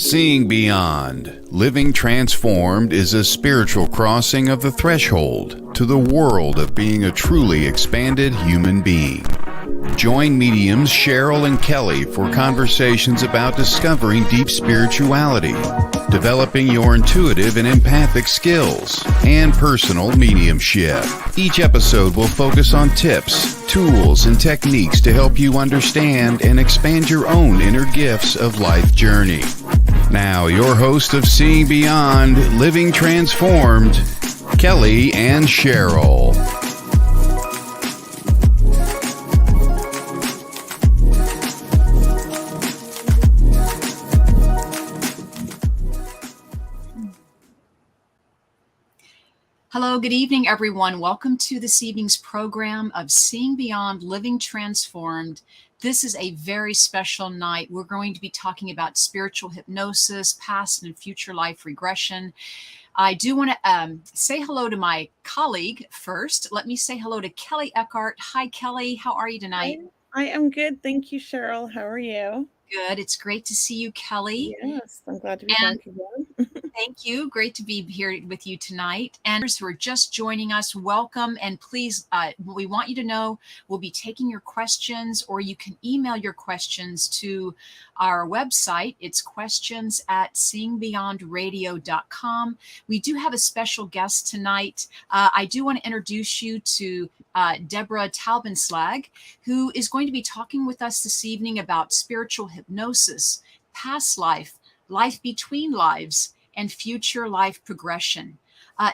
Seeing Beyond, Living Transformed is a spiritual crossing of the threshold to the world of being a truly expanded human being. Join mediums Cheryl and Kelley for conversations about discovering deep spirituality, developing your intuitive and empathic skills, and personal mediumship. Each episode will focus on tips, tools, and techniques to help you understand and expand your own inner gifts of life journey. Now, your host of Seeing Beyond, Living Transformed, Kelley and Cheryl. Hello, good evening, everyone. Welcome to this evening's program of Seeing Beyond, Living Transformed. This is a very special night. We're going to be talking about spiritual hypnosis, past and future life regression. I do want to say hello to my colleague first. Let me say hello to Kelley Eckhart. Hi, Kelley. How are you tonight? I am good. Thank you, Cheryl. How are you? Good. It's great to see you, Kelley. Yes, I'm glad to be back again. Thank you. Great to be here with you tonight. And those who are just joining us, welcome. And please, we want you to know we'll be taking your questions, or you can email your questions to our website. It's questions@seeingbeyondradio.com. We do have a special guest tonight. I do want to introduce you to Debra Taubenslag, who is going to be talking with us this evening about spiritual hypnosis, past life, life between lives, and future life progression.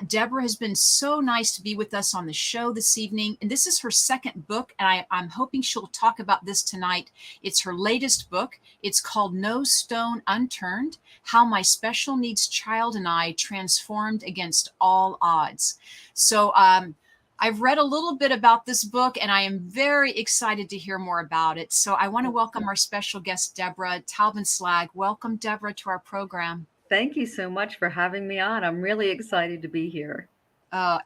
Debra has been so nice to be with us on the show this evening. And this is her second book, and I'm hoping she'll talk about this tonight. It's her latest book. It's called No Stone Unturned: How My Special Needs Child and I Transformed Against All Odds. So I've read a little bit about this book, and I am very excited to hear more about it. So I want to welcome our special guest, Debra Taubenslag. Welcome, Debra, to our program. Thank you so much for having me on. I'm really excited to be here.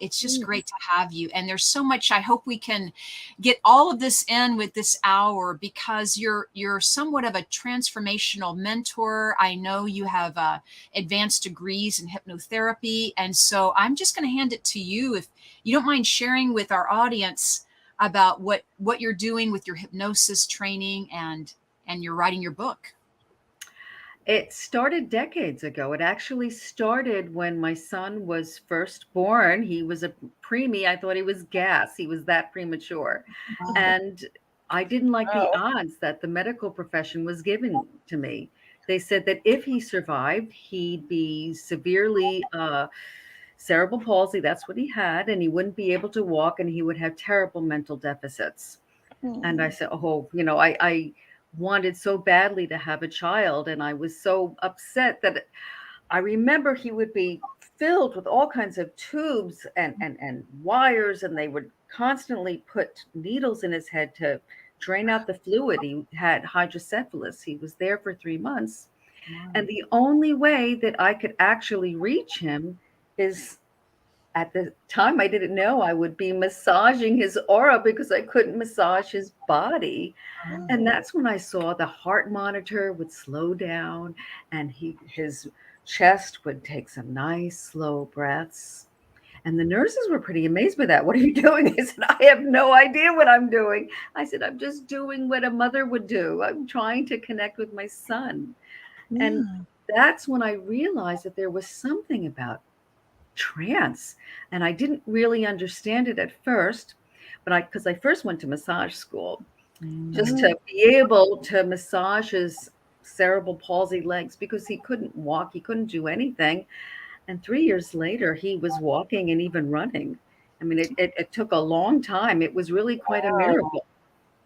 It's just great to have you. And there's so much. I hope we can get all of this in with this hour, because you're somewhat of a transformational mentor. I know you have advanced degrees in hypnotherapy. And so I'm just going to hand it to you, if you don't mind sharing with our audience about what you're doing with your hypnosis training and you're writing your book. It started decades ago. It actually started when my son was first born. He was a preemie. I thought he was gas. He was that premature. Wow. And I didn't like the odds that the medical profession was giving to me. They said that if he survived, he'd be severely cerebral palsy. That's what he had. And he wouldn't be able to walk, and he would have terrible mental deficits. And I said, I wanted so badly to have a child, and I was so upset that I remember he would be filled with all kinds of tubes and wires, and they would constantly put needles in his head to drain out the fluid. He had hydrocephalus. He was there for 3 months. Wow. And the only way that I could actually reach him is, at the time, I didn't know, I would be massaging his aura, because I couldn't massage his body. Oh. And that's when I saw the heart monitor would slow down, and his chest would take some nice, slow breaths. And the nurses were pretty amazed by that. "What are you doing?" I said, "I have no idea what I'm doing." I said, "I'm just doing what a mother would do. I'm trying to connect with my son." Yeah. And that's when I realized that there was something about trance, and I didn't really understand it at first, but because I first went to massage school just to be able to massage his cerebral palsy legs, because he couldn't walk, he couldn't do anything. And 3 years later, he was walking and even running. I mean, it took a long time. It was really quite a miracle.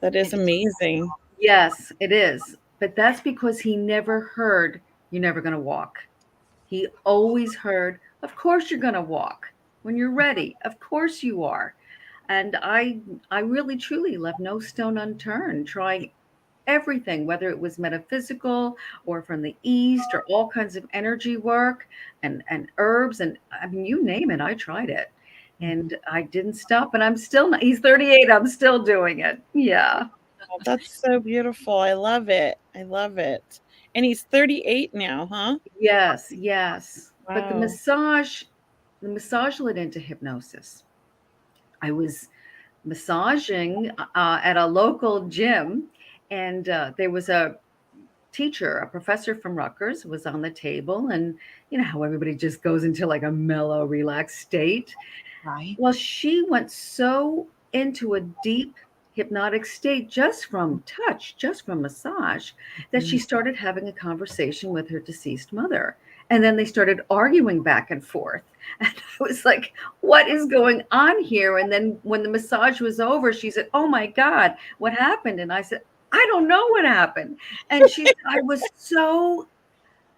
That is amazing. Yes, it is. But that's because he never heard, "You're never going to walk." He always heard, "Of course you're going to walk. When you're ready, of course you are." And I really, truly left no stone unturned, trying everything, whether it was metaphysical or from the East, or all kinds of energy work and herbs. And I mean, you name it, I tried it. And I didn't stop. And I'm still not, he's 38. I'm still doing it. Yeah. Oh, that's so beautiful. I love it. I love it. And he's 38 now, huh? Yes, yes. But Wow. the massage led into hypnosis. I was massaging at a local gym, and there was a teacher, a professor from Rutgers, was on the table, and you know how everybody just goes into like a mellow, relaxed state. Right. Well, she went so into a deep hypnotic state just from touch, just from massage, that she started having a conversation with her deceased mother. And then they started arguing back and forth. And I was like, what is going on here? And then when the massage was over, she said, oh my God, what happened? And I said, I don't know what happened. And she said, I was so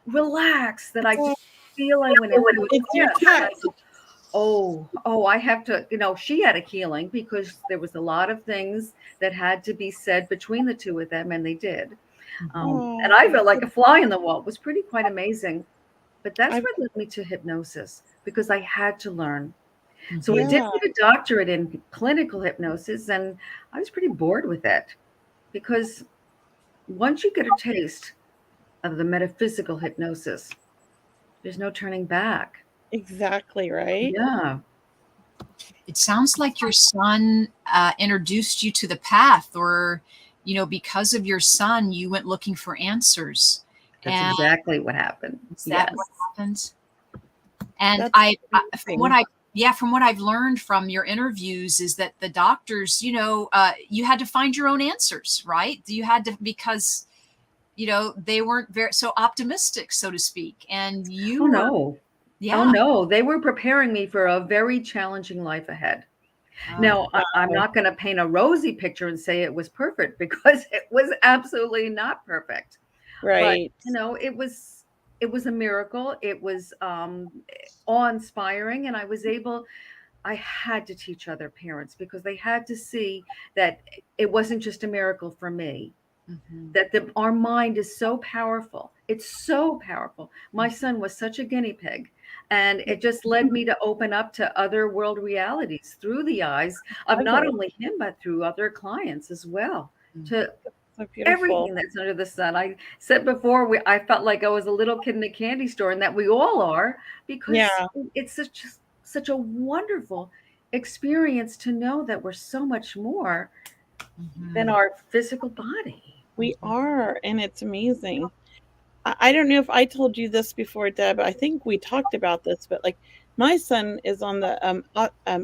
relaxed that I just feel I went into a It's your trance. And I touch. said, oh, I have to, she had a healing because there was a lot of things that had to be said between the two of them, and they did. And I felt like a fly in the wall. It was pretty quite amazing. But that's I've, what led me to hypnosis because I had to learn. So I did yeah, get a doctorate in clinical hypnosis, and I was pretty bored with it because once you get a taste of the metaphysical hypnosis, there's no turning back. exactly right. Yeah. It sounds like your son introduced you to the path, or, because of your son, you went looking for answers. That's And exactly what happened. is that Yes. what happened? And That's from what I've learned from your interviews is that the doctors, you had to find your own answers, right? You had to, because, they weren't very so optimistic, so to speak. And you Oh, were, no. yeah. Oh, no. They were preparing me for a very challenging life ahead. Now, I'm not going to paint a rosy picture and say it was perfect because it was absolutely not perfect. But, right. it was a miracle. It was awe-inspiring. And I had to teach other parents because they had to see that it wasn't just a miracle for me. Mhm. That our mind is so powerful. It's so powerful. My son was such a guinea pig, and it just led me to open up to other world realities through the eyes of not only him, but through other clients as well, to So beautiful. everything that's under the sun. I said before, I felt like I was a little kid in a candy store, and that we all are, because Yeah, it's such a wonderful experience to know that we're so much more than our physical body. we are, and it's amazing. I don't know if I told you this before, Deb. I think we talked about this, but like my son is on the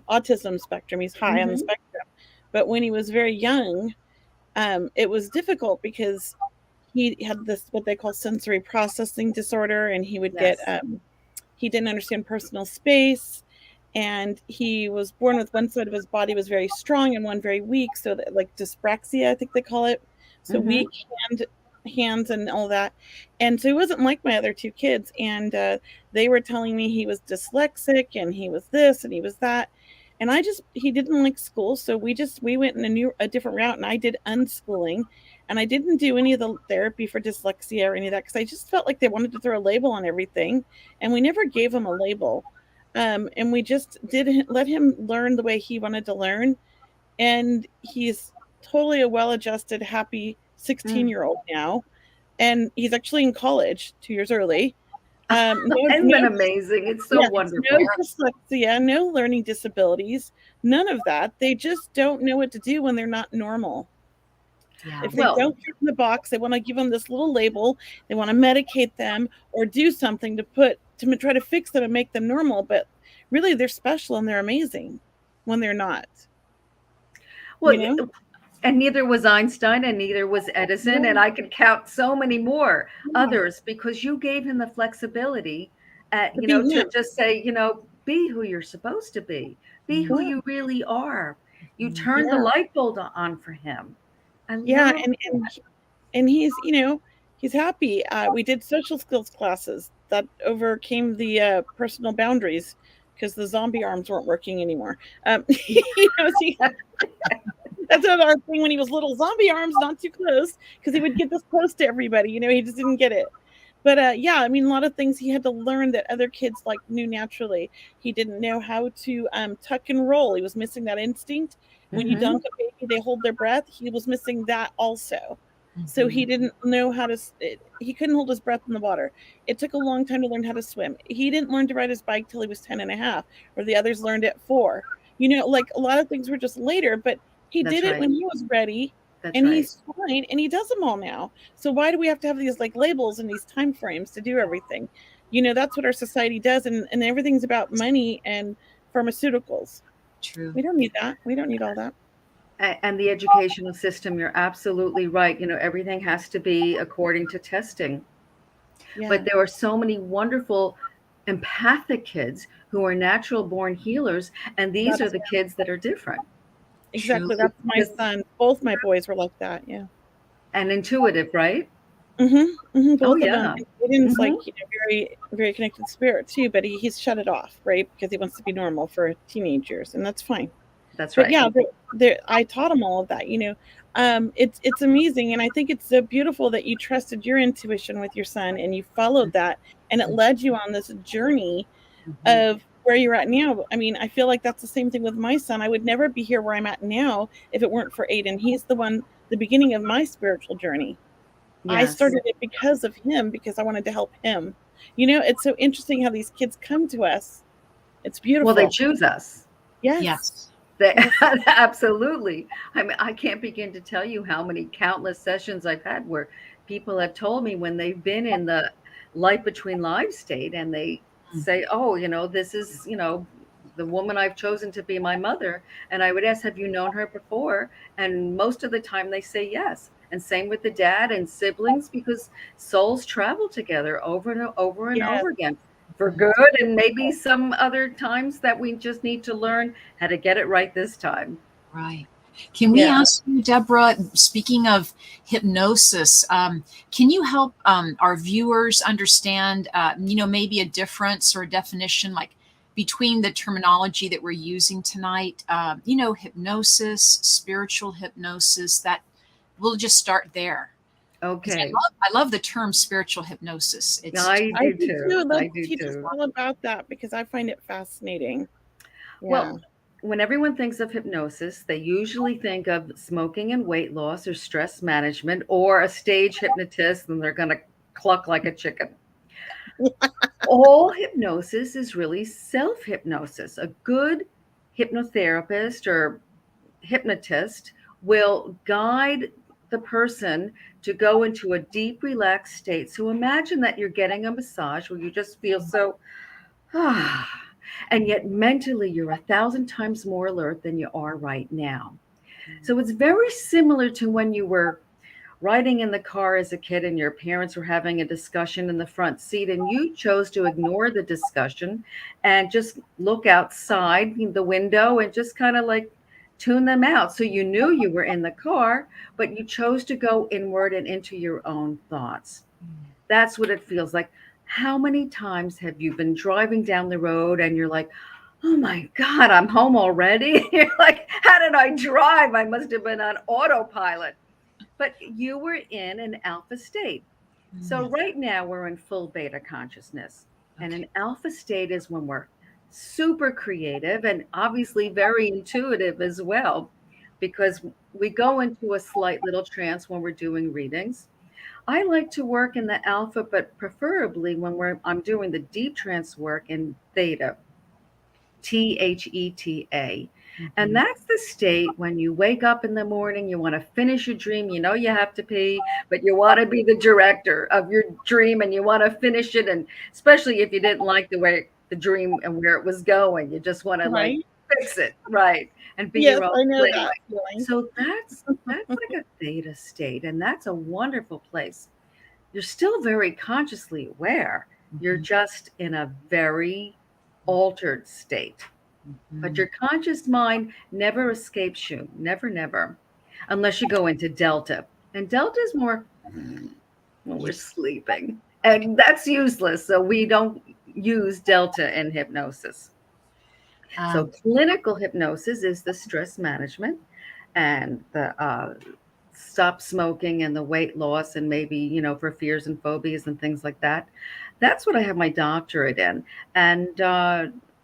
autism spectrum. He's high on the Mhm. spectrum. But when he was very young, it was difficult because he had this what they call sensory processing disorder, and he would get Yes. he didn't understand personal space, and he was born with one side of his body was very strong and one very weak, so that, like dyspraxia, I think they call it, so Mhm. weak hands and all that. And so he wasn't like my other two kids, and they were telling me he was dyslexic and he was this and he was that. And he didn't like school, so we went in a different route, and I did unschooling, and I didn't do any of the therapy for dyslexia or any of that because I just felt like they wanted to throw a label on everything, and we never gave him a label. And we just let him learn the way he wanted to learn, and he's totally a well-adjusted, happy 16-year-old now, and he's actually in college 2 years early. Isn't that amazing? It's so Yes, no wonderful. dyslexia, no learning disabilities, none of that. They just don't know what to do when they're not normal. Yeah. If they Well, don't fit in the box, they want to give them this little label. They want to medicate them or do something to try to fix them and make them normal. But really, they're special and they're amazing when they're not. well, You know? and neither was Einstein, and neither was Edison, and I could count so many more Yeah. others because you gave him the flexibility, To be to him. just say, be who you're supposed to be who Yeah. you really are. You Mhm. turned the Yeah. light bulb on for him. I Yeah. love that. And he's happy. We did social skills classes that overcame the personal boundaries because the zombie arms weren't working anymore. See, that's another thing when he was little. Zombie arms, not too close, because he would get this close to everybody. He just didn't get it. But yeah, I mean, a lot of things he had to learn that other kids knew naturally. He didn't know how to tuck and roll. He was missing that instinct. When you Mhm. dunk a baby, they hold their breath. He was missing that also. So he Mhm. didn't know how to, he couldn't hold his breath in the water. It took a long time to learn how to swim. He didn't learn to ride his bike till he was 10 and a half, or the others learned at 4. Like a lot of things were just later, but he That's did it right. when he was ready, That's and right. he's fine, and he does them all now. So why do we have to have these like labels and these time frames to do everything? That's what our society does, and everything's about money and pharmaceuticals. True. We don't need that. We don't need all that. And the educational system, you're absolutely right. Everything has to be according to testing. But Yeah, there are so many wonderful empathic kids who are natural born healers, and these are that's the kids that are different True. exactly. That's my because, son. Both my boys were like that. Yeah. and intuitive, right? Oh Both of them. yeah. And Aiden's Hmm. like, very, very connected spirit too, but he's shut it off, right? Because he wants to be normal for teenage years, and that's fine. That's But right. yeah, I taught him all of that. It's amazing, and I think it's so beautiful that you trusted your intuition with your son, and you followed that, and it led you on this journey Hmm. of where you're at now. I mean, I feel like that's the same thing with my son. I would never be here where I'm at now if it weren't for Aiden. He's the beginning of my spiritual journey. I Yes. started it because of him, because I wanted to help him. It's so interesting how these kids come to us. It's Well, they beautiful. choose us. Yes. Yes. They, Yes. absolutely. I mean, I can't begin to tell you how many countless sessions I've had where people have told me when they've been in the life between lives state and they Mm. say, oh, this is, the woman I've chosen to be my mother. And I would ask, have you known her before? And most of the time they say yes. And same with the dad and siblings, because souls travel together over and over and Yes. over again for good. And maybe some other times that we just need to learn how to get it right this time. Right. Can we Yeah. ask you, Deborah, speaking of hypnosis, can you help our viewers understand, maybe a difference or a definition like between the terminology that we're using tonight, hypnosis, spiritual hypnosis, that we'll just start there. Because Okay. I love the term spiritual hypnosis. It's I I do do too. too. Let's I do teach us too. all about that, because I find it fascinating. Yeah. Well, when everyone thinks of hypnosis, they usually think of smoking and weight loss or stress management or a stage hypnotist and they're going to cluck like a chicken. All hypnosis is really self hypnosis. A good hypnotherapist or hypnotist will guide the person to go into a deep, relaxed state. So imagine that you're getting a massage where you just feel so, and yet mentally you're 1,000 times more alert than you are right now. So it's very similar to when you were riding in the car as a kid and your parents were having a discussion in the front seat and you chose to ignore the discussion and just look outside the window and just kind of like tune them out. So you knew you were in the car, but you chose to go inward and into your own thoughts. That's what it feels like. How many times have you been driving down the road and you're like, oh my God, I'm home already? You're like, how did I drive? I must have been on autopilot. But you were in an alpha state. So right now we're in full beta consciousness. And okay. an alpha state is when we're super creative and obviously very intuitive as well, because we go into a slight little trance when we're doing readings. I like to work in the alpha, but preferably when I'm doing the deep trance work in theta. THETA. And Mhm. that's the state when you wake up in the morning, you want to finish your dream, you know you have to pee, but you want to be the director of your dream and you want to finish it. And especially if you didn't like the way the dream and where it was going, you just want to like Right? fix it, right? And be Yes, your own I know playwright. that feeling. So that's like a theta state, and that's a wonderful place. You're still very consciously aware. You're Mhm. just in a very altered state. But Mhm. your conscious mind never escapes you. Never, never. Unless you go into delta. And delta is more when we're Yeah. sleeping. And that's useless. So we don't use delta in hypnosis. So Um, clinical hypnosis is the stress management and the stop smoking and the weight loss and maybe, for fears and phobias and things like that. That's what I have my doctorate in. And,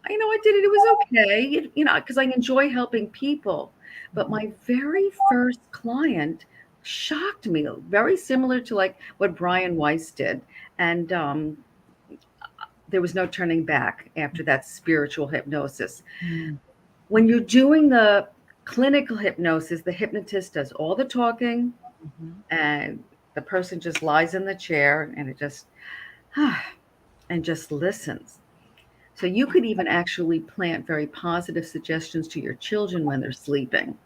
I did it. It was okay, because I enjoy helping people. But my very first client, shocked me, very similar to like what Brian Weiss did. And there was no turning back after that spiritual hypnosis. Mm. When you're doing the clinical hypnosis, the hypnotist does all the talking, Mhm. and the person just lies in the chair and it just and just listens. So you could even actually plant very positive suggestions to your children when they're sleeping.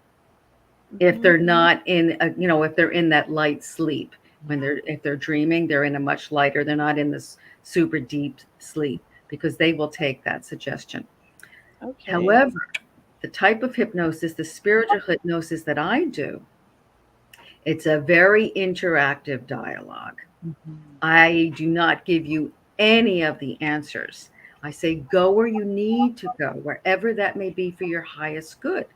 If they're not in a, if they're in that light sleep, if they're dreaming, they're in a much lighter, they're not in this super deep sleep, because they will take that suggestion. Okay. However, the type of hypnosis, the spiritual hypnosis that I do, it's a very interactive dialogue. Mhm. I do not give you any of the answers. I say, go where you need to go, wherever that may be for your highest good.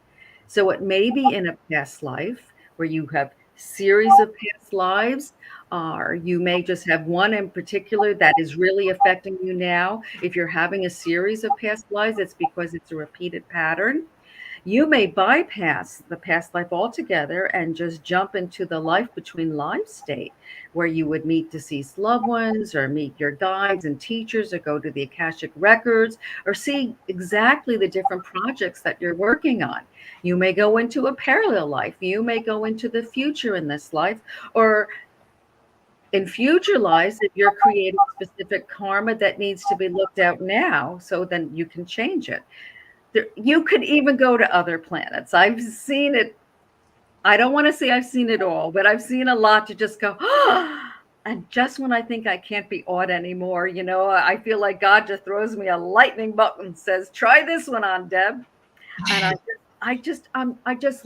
So it may be in a past life where you have series of past lives, or you may just have one in particular that is really affecting you now. If you're having a series of past lives, it's because it's a repeated pattern. You may bypass the past life altogether and just jump into the life between lives state, where you would meet deceased loved ones or meet your guides and teachers or go to the Akashic records or see exactly the different projects that you're working on. You may go into a parallel life. You may go into the future in this life, or in future lives, if you're creating specific karma that needs to be looked at now, so then you can change it. You could even go to other planets. I've seen it. I don't want to say I've seen it all, but I've seen a lot to just go, and just when I think I can't be awed anymore, I feel like God just throws me a lightning bolt and says, try this one on, Deb. And I just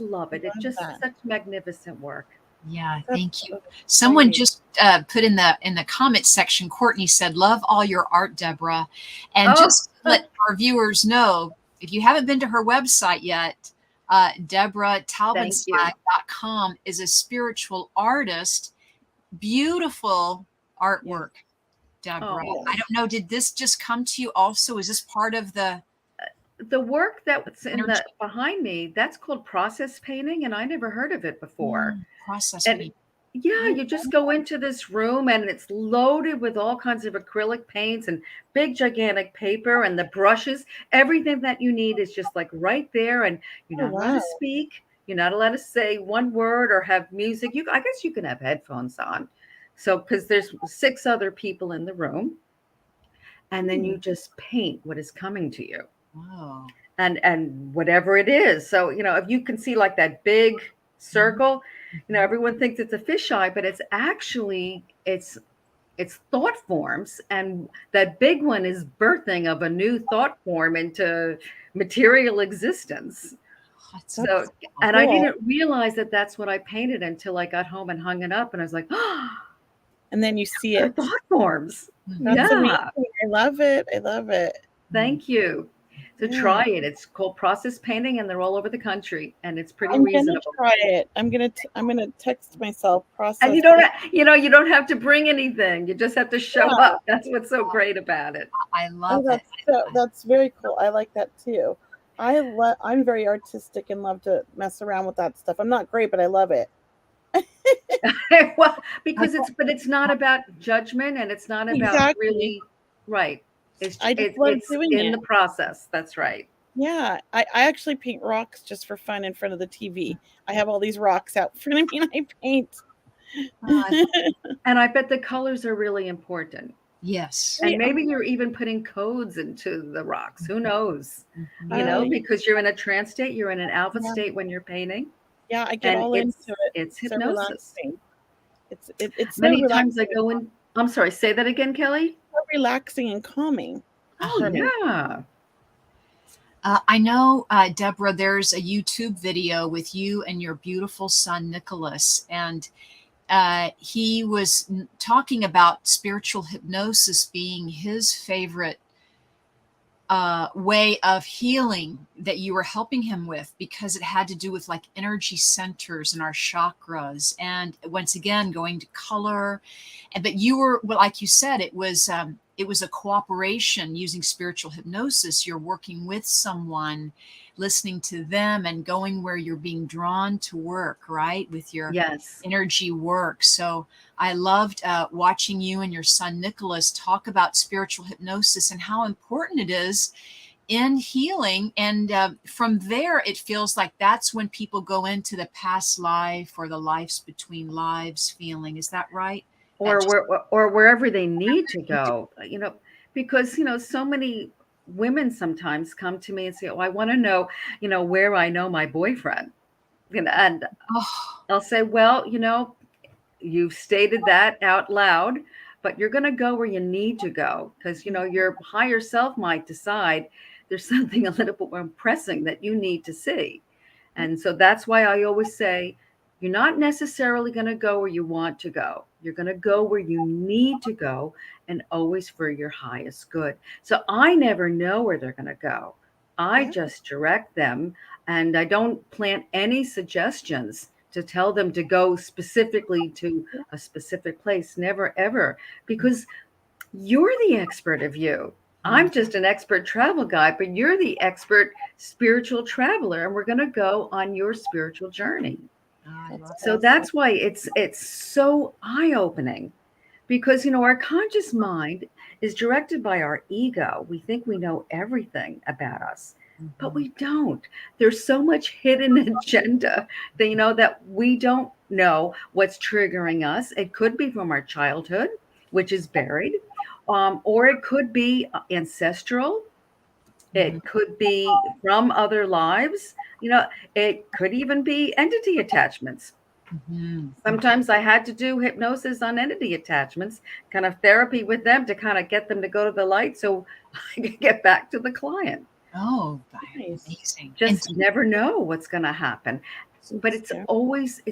love it. It's Love just that. such magnificent work. Yeah, That's thank you. so Someone exciting. just put in the comment section, Courtney said, love all your art, Deborah. And Oh, just let our viewers know, if you haven't been to her website yet, Debra thank you. Taubenslag.com is a spiritual artist. Beautiful artwork, Deborah. Oh, I don't know, did this just come to you also? Is this part of the the work that's in energy the behind me, that's called process painting, and I never heard of it before. process And painting? yeah, you just go into this room and it's loaded with all kinds of acrylic paints and big gigantic paper and the brushes. Everything that you need is just like right there, and you're Oh, not allowed to wow. speak. You're not allowed to say one word or have music. I guess you can have headphones on. So because there's 6 other people in the room, and then you just paint what is coming to you. Oh. And whatever it is. So, if you can see like that big circle, everyone thinks it's a fisheye, but it's actually it's thought forms, and that big one is birthing of a new thought form into material existence. That's So, That's and I cool. didn't realize that that's what I painted until I got home and hung it up, and I was like, oh, And then you see they're it. thought forms. That's amazing. Yeah, I love it. I love it. thank you. So Yeah. try it. It's called process painting, and they're all over the country, and it's pretty I'm gonna reasonable. try it. I'm gonna text myself process. And you don't have to bring anything. You just have to show Yeah. up. That's what's so great about it. I Oh, love it. that's very cool. I like that too. I'm very artistic and love to mess around with that stuff. I'm not great, but I love it. Well, because it's not about judgment, and it's not about Exactly. really right. I just love It's doing in it. the process. That's right. Yeah, I actually paint rocks just for fun in front of the TV. I have all these rocks out in front of me and I paint. And I bet the colors are really important. Yes. And maybe you're even putting codes into the rocks. Who knows? Oh, Because you're in a trance state, you're in an alpha yeah. state when you're painting. Yeah, I get And all into it. it's So hypnosis. relaxing. It's so Many times I relaxing. go in. I'm sorry, say that again, Kelley. So relaxing and calming. Oh, for me. yeah. I know, Deborah, there's a YouTube video with you and your beautiful son, Nicholas, and he was talking about spiritual hypnosis being his favorite way of healing that you were helping him with, because it had to do with like energy centers and our chakras, and once again going to color. But you were, well, like you said, it was it was a cooperation using spiritual hypnosis. You're working with someone, listening to them, and going where you're being drawn to work, right? With your Yes. energy work. So I loved watching you and your son Nicholas talk about spiritual hypnosis and how important it is in healing. And from there, it feels like that's when people go into the past life or the lives between lives feeling. Is that right? That Or just wherever they need to go, because so many women sometimes come to me and say, "Oh, I want to know, where I know my boyfriend," and oh, I'll say, "Well, you've stated that out loud, but you're going to go where you need to go because your higher self might decide there's something a little bit more pressing that you need to see." And so that's why I always say you're not necessarily going to go where you want to go. You're going to go where you need to go, and always for your highest good. So I never know where they're going to go. I Yeah. just direct them, and I don't plant any suggestions to tell them to go specifically to a specific place. Never, ever, because you're the expert of you. I'm just an expert travel guide, but you're the expert spiritual traveler, and we're going to go on your spiritual journey. I love So that. that's why it's so eye-opening, because our conscious mind is directed by our ego. We think we know everything about us, but we don't. There's so much hidden agenda that that we don't know what's triggering us. It could be from our childhood, which is buried, or it could be ancestral. It could be from other lives. It could even be entity attachments. Mhm. Sometimes I had to do hypnosis on entity attachments, kind of therapy with them to kind of get them to go to the light so I could get back to the client. Oh, Nice. amazing. And Just never know what's going to happen. But it's Yeah. always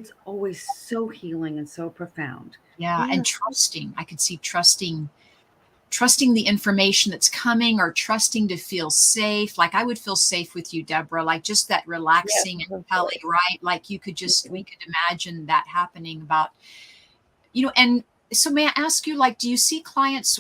so healing and so profound. yeah, Yeah. and trusting. I could see trusting the information that's coming, or trusting to feel safe. Like I would feel safe with you, Deborah, like just that Yes, relaxing and of Kelley, course. right? Like we could imagine that happening about, and so may I ask you, like, do you see clients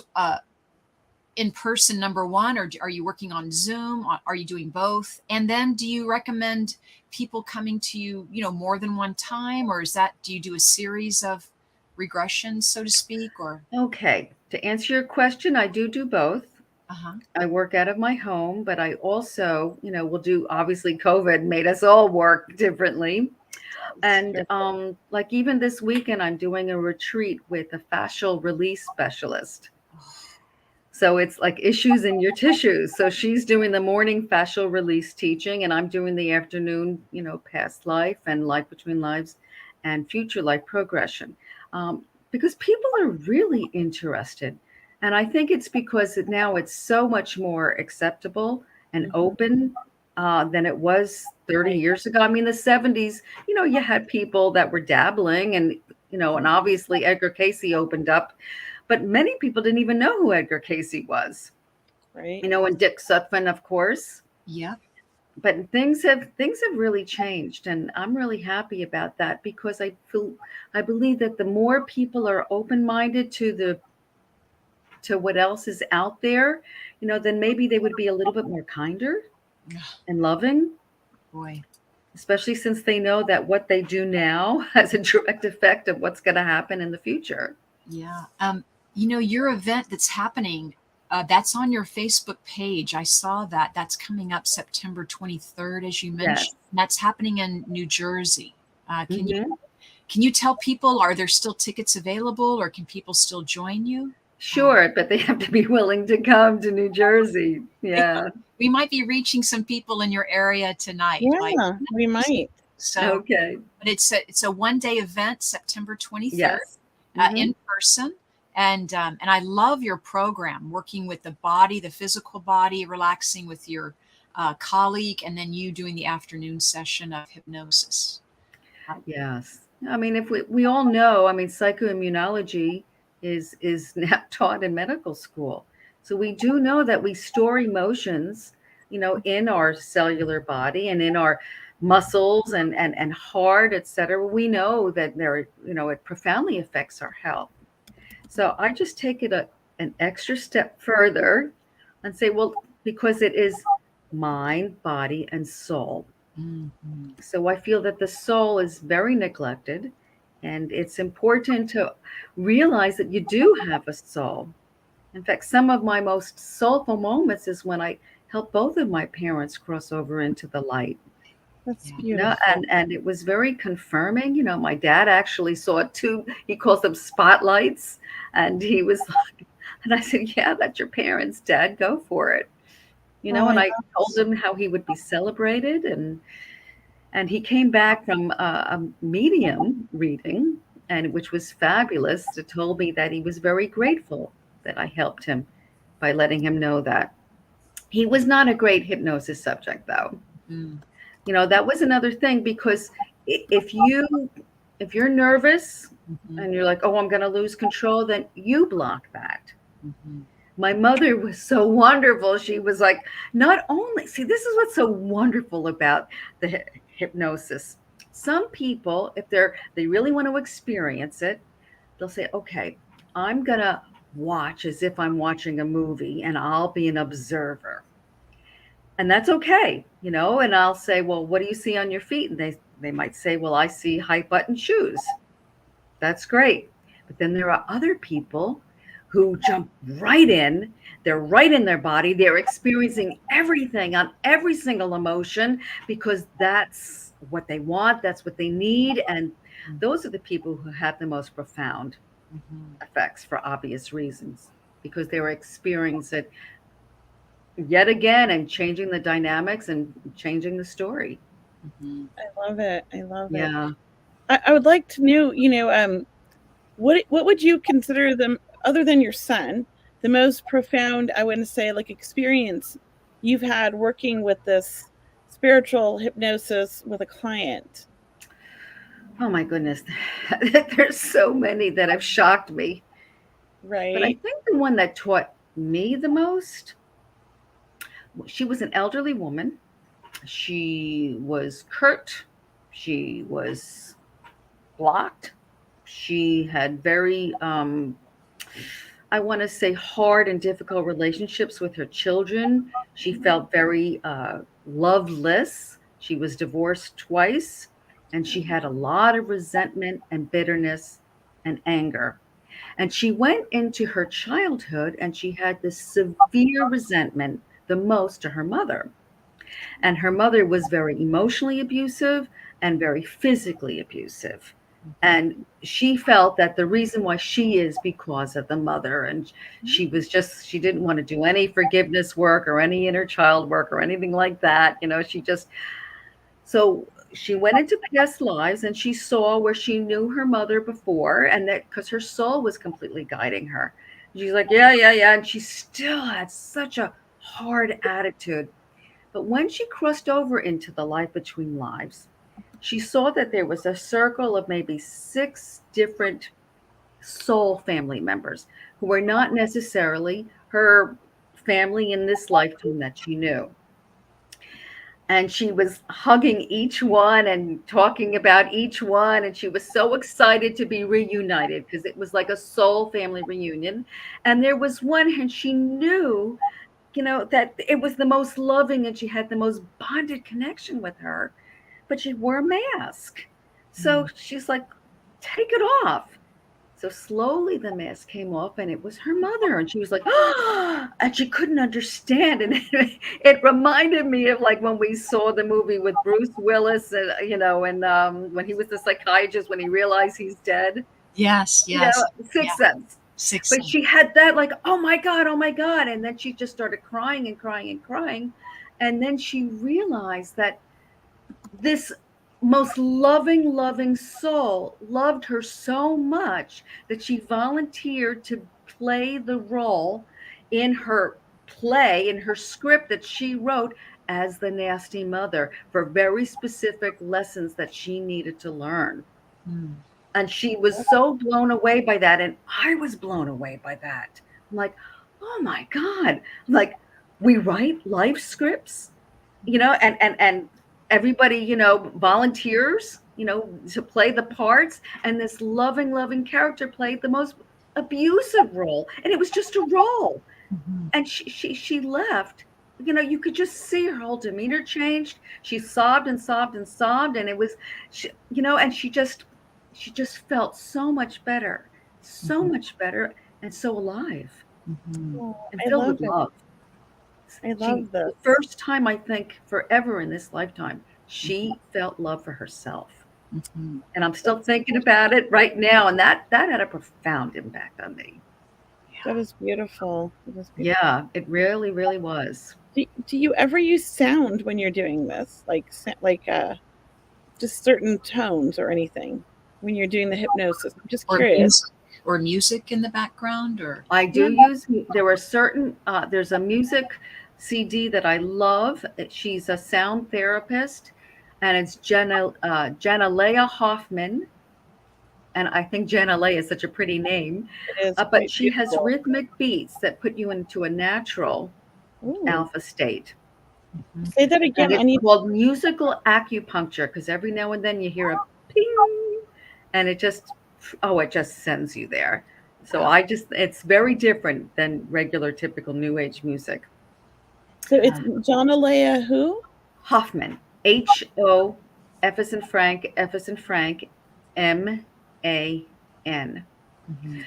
in person, number one, or are you working on Zoom? Are you doing both? And then do you recommend people coming to you, more than one time, or do you do a series of regressions, so to speak, or? Okay. To answer your question, I do both. Uh-huh. I work out of my home, but I also, will do, obviously COVID made us all work differently. And like even this weekend, I'm doing a retreat with a fascial release specialist. So it's like issues in your tissues. So she's doing the morning fascial release teaching, and I'm doing the afternoon, past life and life between lives and future life progression. Because people are really interested. And I think it's because now it's so much more acceptable and open than it was 30 Right. years ago. I mean, the 70s, you had people that were dabbling, and obviously Edgar Casey opened up, but many people didn't even know who Edgar Casey was. Right. And Dick Sutphin, of course. Yeah. But things have really changed, and I'm really happy about that because I believe that the more people are open-minded to what else is out there, then maybe they would be a little bit more kinder and loving, Boy. especially since they know that what they do now has a direct effect of what's going to happen in the future. Yeah. Your event that's happening, that's on your Facebook page. I saw that. That's coming up September 23rd, as you Yes. mentioned. That's happening in New Jersey. Can you Hmm. can you tell people, are there still tickets available, or can people still join you? Sure, but they have to be willing to come to New Jersey. Yeah. We might be reaching some people in your area tonight. Like, Yeah, we might. so, Okay. but it's a 1-day event, September 23rd, Yes. Hmm. in person. And I love your program, working with the body, the physical body, relaxing with your colleague, and then you doing the afternoon session of hypnosis. Yes. I mean, if we all know, I mean, psychoimmunology is now taught in medical school. So we do know that we store emotions, in our cellular body and in our muscles and heart, et cetera. We know that it profoundly affects our health. So I just take it an extra step further and say, well, because it is mind, body, and soul. Mhm. So I feel that the soul is very neglected, and it's important to realize that you do have a soul. In fact, some of my most soulful moments is when I helped both of my parents cross over into the light. That's Yeah. beautiful. And it was very confirming. My dad actually saw two, he calls them spotlights. And he was like, and I said, yeah, that's your parents, Dad, go for it. Oh, I And I love told him how he would be celebrated. And he came back from a medium reading, and which was fabulous. It told me that he was very grateful that I helped him by letting him know that. He was not a great hypnosis subject, though. Mm. That was another thing because if you're nervous Mhm. and you're like, oh, I'm going to lose control, then you block that. Mhm. My mother was so wonderful. She was like, not only, see, this is what's so wonderful about the hypnosis. Some people, if they really want to experience it, they'll say, okay, I'm going to watch as if I'm watching a movie and I'll be an observer. And that's okay, and I'll say, well, what do you see on your feet? And they might say, well, I see high button shoes. That's great. But then there are other people who jump right in. They're right in their body. They're experiencing everything on every single emotion because that's what they want. That's what they need. And those are the people who have the most profound Mhm. effects for obvious reasons because they were experiencing it yet again and changing the dynamics and changing the story. Mhm. I love it. I love it. Yeah. I would like to know, what would you consider them, other than your son, the most profound, I wouldn't say, like, experience you've had working with this spiritual hypnosis with a client? Oh my goodness. There's so many that have shocked me. But I Right? think the one that taught me the most, she was an elderly woman. She was curt. She was blocked. She had very, I want to say, hard and difficult relationships with her children. She felt very loveless. She was divorced twice, and she had a lot of resentment and bitterness and anger. And she went into her childhood and she had this severe resentment, the most to her mother. And her mother was very emotionally abusive and very physically abusive. And she felt that the reason why she is because of the mother. And she didn't want to do any forgiveness work or any inner child work or anything like that. So she went into past lives and she saw where she knew her mother before, and that because her soul was completely guiding her. She's like, yeah, yeah, yeah. And she still had such a hard attitude. But when she crossed over into the life between lives, she saw that there was a circle of maybe 6 different soul family members who were not necessarily her family in this lifetime that she knew. And she was hugging each one and talking about each one. And she was so excited to be reunited because it was like a soul family reunion. And there was one, and she knew, that it was the most loving and she had the most bonded connection with her, but she wore a mask. So Mhm. she's like, take it off. So slowly the mask came off and it was her mother. And she was like, oh, and she couldn't understand. And it reminded me of like when we saw the movie with Bruce Willis, and when he was the psychiatrist, when he realized he's dead, Yes, you know, yes. Yeah. Sixth Sense. Six But Sense. she had that like, oh my God, oh my God. And then she just started crying and crying and crying. And then she realized that this most loving, loving soul loved her so much that she volunteered to play the role in her play, in her script that she wrote as the nasty mother for very specific lessons that she needed to learn. Mm. And she was so blown away by that. And I was blown away by that. I'm like, oh my God. Like, we write life scripts, and everybody, volunteers, to play the parts. And this loving, loving character played the most abusive role, and it was just a role. Mhm. And she left. You know, you could just see her whole demeanor changed. She sobbed and sobbed and sobbed, and it was, you know, and she just felt so much better, so Mhm. much better, and so alive Mhm. Oh, and I filled love with it. love. I She, love this. the first time I think forever in this lifetime, Mhm. she felt love for herself. Mhm. And I'm still That's thinking about it right now, and that had a profound impact on me. that Yeah. is beautiful. That is beautiful. Yeah, it really, really was. Do you ever use sound when you're doing this, like just certain tones or anything when you're doing the hypnosis? I'm just Or curious. music, or music in the background, or I Yeah. do use, there are certain, there's a music CD that I love. She's a sound therapist, and it's Jenna Leah Hoffman. And I think Jenna Leah is such a pretty name. It is But quite she has beautiful. rhythmic beats that put you into a natural Ooh. alpha state. Mhm. Say that And again. I it's need. called musical acupuncture because every now and then you hear a ping and it just sends you there. So Wow. it's very different than regular typical new age music. So it's John Alea who? Hoffman, HO, F as in Frank, F as in Frank, MAN. Mhm.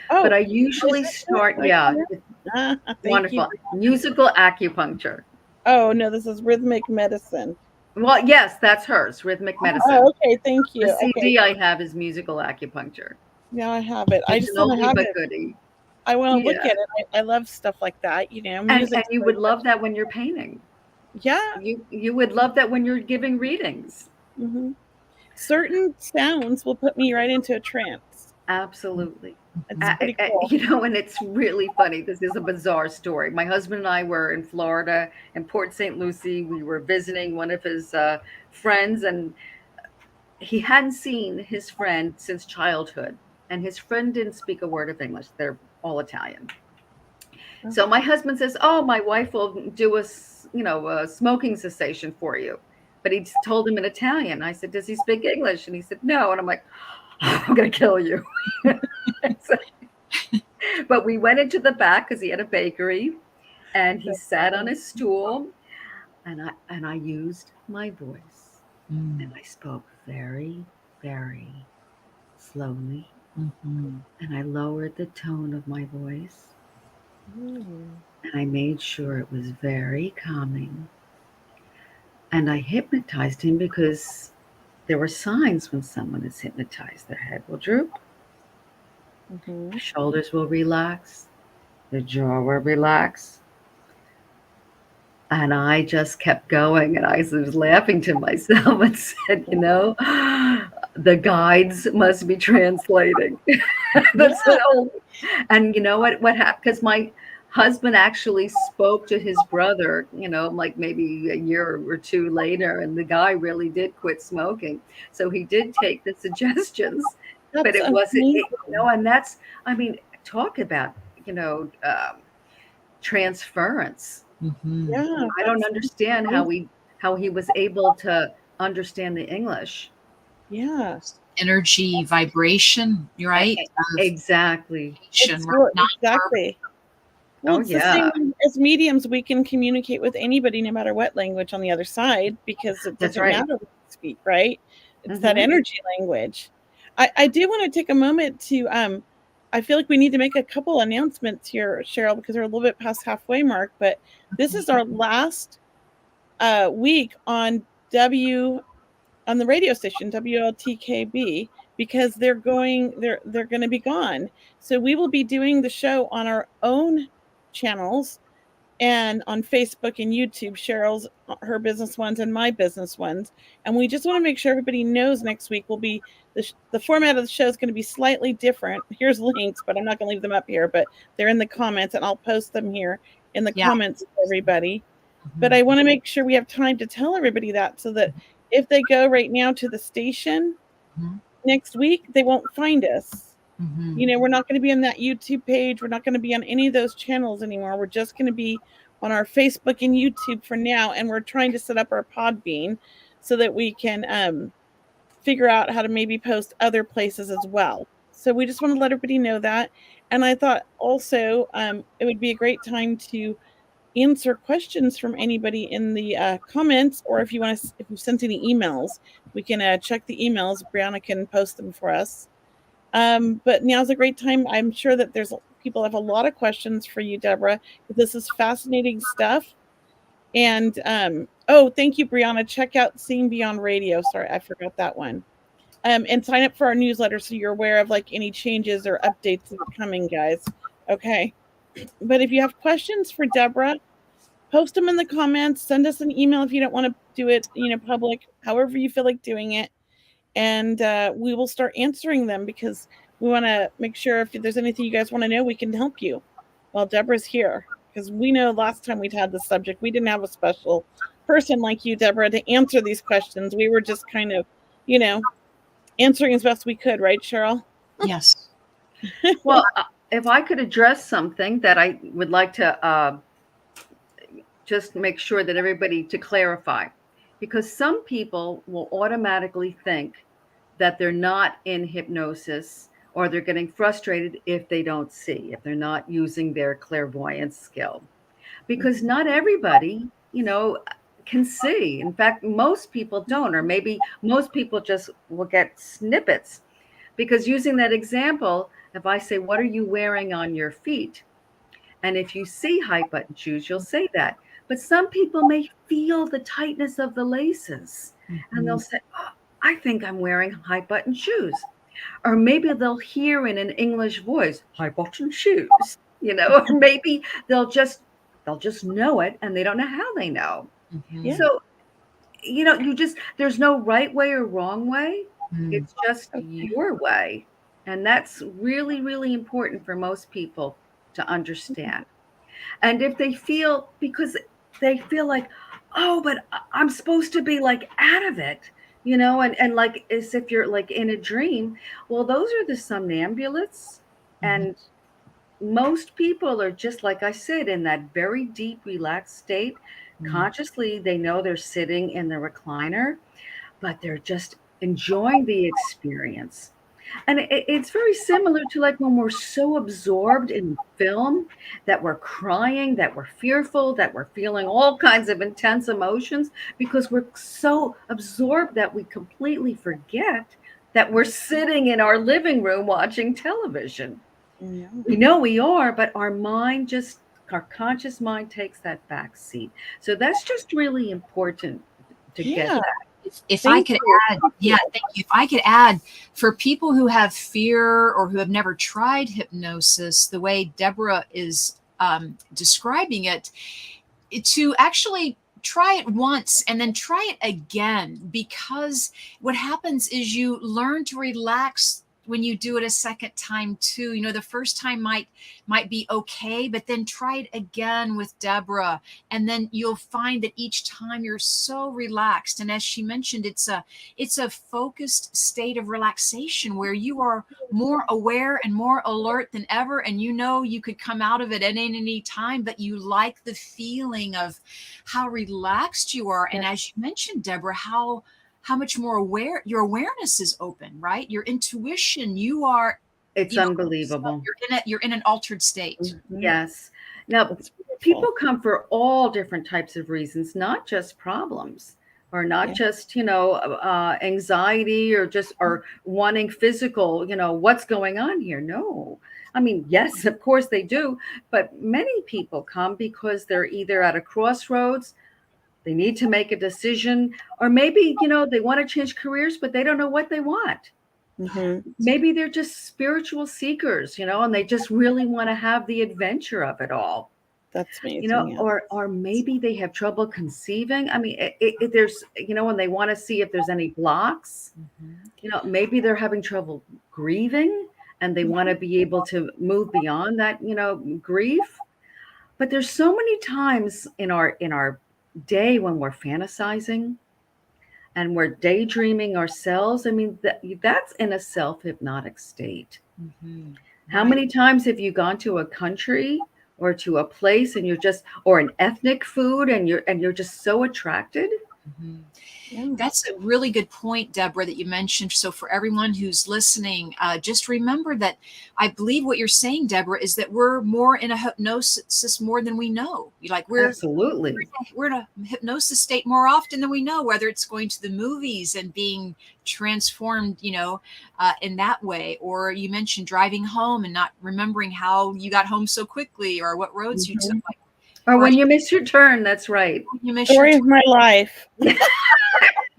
But Oh, I is usually this it start, right yeah, here? it's Ah, thank you. wonderful. Musical acupuncture. Oh no, this is rhythmic medicine. Well, yes, that's hers, rhythmic Oh, medicine. okay. Thank The you. Okay, CD I have is musical acupuncture. now I have it. I It's just an want to oldie have but it. goodie. I want to look Yeah. at it. I love stuff like that. You know, And music's you very would love that when you're painting. yeah. You would love that when you're giving readings. Hmm. Certain sounds will put me right into a trance. Absolutely. It's pretty cool. You know, and it's really funny. This is a bizarre story. My husband and I were in Florida, in Port St. Lucie. We were visiting one of his friends, and he hadn't seen his friend since childhood. And his friend didn't speak a word of English. They're all Italian. So my husband says, "Oh, my wife will do a smoking cessation for you." But he told him in Italian. I said, "Does he speak English?" And he said, "No." And I'm like, "I'm going to kill you." So, but we went into the back because he had a bakery, and he sat on his stool, and I used my voice, and Mm. I spoke very, very slowly, Mhm. and I lowered the tone of my voice, Mm. and I made sure it was very calming. And I hypnotized him because there were signs when someone is hypnotized. Their head will droop, Mm-hmm. the shoulders will relax, the jaw will relax. And I just kept going. And I was laughing to myself and said, the guides must be translating. Yeah. That's the whole. And you know what happened? Because my husband actually spoke to his brother, like maybe a year or two later, and the guy really did quit smoking. So he did take the suggestions, but That's it wasn't, amazing. and that's, I mean, talk about, transference. Mhm. Yeah, I don't that's understand amazing. how he was able to understand the English. Yeah. Energy, vibration, you're E- right? e- Of Exactly. communication, It's right? well, Nonverbal. exactly. Well, Oh it's the same yeah, as mediums. We can communicate with anybody, no matter what language on the other side, because it that's doesn't right. matter what we speak, right? It's that Hmm. energy language. I do want to take a moment to I feel like we need to make a couple announcements here, Cheryl, because we're a little bit past halfway mark, but this is our last week on W on the radio station WLTKB because they're going to be gone. So we will be doing the show on our own channels and on Facebook and YouTube, Cheryl's her business ones and my business ones. And we just want to make sure everybody knows next week will be the format of the show is going to be slightly different. Here's links, but I'm not going to leave them up here, but they're in the comments and I'll post them here in the Yeah. comments for everybody. But Mhm. I want to make sure we have time to tell everybody that so that if they go right now to the station Mhm. next week, they won't find us. Mhm. You know, we're not going to be on that YouTube page. We're not going to be on any of those channels anymore. We're just going to be on our Facebook and YouTube for now. And we're trying to set up our Podbean so that we can figure out how to maybe post other places as well. So we just want to let everybody know that. And I thought also it would be a great time to answer questions from anybody in the comments, or if you want to, if you've sent any emails, we can check the emails. Brianna can post them for us. But now's a great time. I'm sure that there's people have a lot of questions for you, Debra. This is fascinating stuff. And oh, thank you, Brianna. Check out Seeing Beyond Radio. Sorry, I forgot that one. And sign up for our newsletter so you're aware of like any changes or updates that are coming, guys. Okay. But if you have questions for Debra, post them in the comments. Send us an email if you don't want to do it, public, however you feel like doing it. And we will start answering them, because we want to make sure if there's anything you guys want to know, we can help you while Debra's here. Because we know last time we'd had this subject, we didn't have a special person like you, Debra, to answer these questions. We were just kind of, answering as best we could, right, Cheryl? Yes. Well, if I could address something that I would like to just make sure that everybody to clarify, because some people will automatically think that they're not in hypnosis, or they're getting frustrated if they don't see, if they're not using their clairvoyance skill, because not everybody, can see. In fact, most people don't, or maybe most people just will get snippets. Because using that example, if I say, what are you wearing on your feet? And if you see high button shoes, you'll say that. But some people may feel the tightness of the laces, and they'll say, oh, I think I'm wearing high button shoes. Or maybe they'll hear in an English voice, high button shoes, or maybe they'll just know it, and they don't know how they know. Yeah. So, there's no right way or wrong way. It's just your way. And that's really, really important for most people to understand. And if they feel, because they feel like, oh, but I'm supposed to be like out of it, and like as if you're like in a dream. Well, those are the somnambulists. And most people are just, like I said, in that very deep, relaxed state. Consciously, they know they're sitting in the recliner, but they're just enjoying the experience. And it's very similar to like when we're so absorbed in film that we're crying, that we're fearful, that we're feeling all kinds of intense emotions, because we're so absorbed that we completely forget that we're sitting in our living room watching television. Yeah. We know we are, but our conscious mind takes that back seat. So that's just really important to get that. If I could add, thank you. If I could add, for people who have fear or who have never tried hypnosis, the way Debra is describing it, to actually try it once and then try it again, because what happens is you learn to relax when you do it a second time too. The first time might be okay, but then try it again with Debra, and then you'll find that each time you're so relaxed. And as she mentioned, it's a focused state of relaxation where you are more aware and more alert than ever, and you could come out of it at any time, but you like the feeling of how relaxed you are. And as you mentioned, Debra, how much more aware your awareness is open, right? Your intuition, it's unbelievable. You're in an altered state. Yes. Now, people come for all different types of reasons, not just problems, or not just, anxiety, or wanting physical, what's going on here? No. I mean, yes, of course they do. But many people come because they're either at a crossroads, they need to make a decision, or maybe, they want to change careers, but they don't know what they want. Maybe they're just spiritual seekers, and they just really want to have the adventure of it all. That's amazing. Or maybe they have trouble conceiving. I mean, there's, when they want to see if there's any blocks, maybe they're having trouble grieving, and they want to be able to move beyond that, grief. But there's so many times in our day when we're fantasizing and we're daydreaming ourselves. I mean, that's in a self-hypnotic state. How many times have you gone to a country or to a place, and or an ethnic food, and you're just so attracted Mhm. Yeah. That's a really good point, Deborah, that you mentioned. So, for everyone who's listening, just remember that I believe what you're saying, Deborah, is that we're more in a hypnosis more than we know. Like Absolutely. we're in a hypnosis state more often than we know, whether it's going to the movies and being transformed, in that way, or you mentioned driving home and not remembering how you got home so quickly or what roads you took. Mhm. Or Or when you miss your turn, that's right. you miss your Story of my life. So,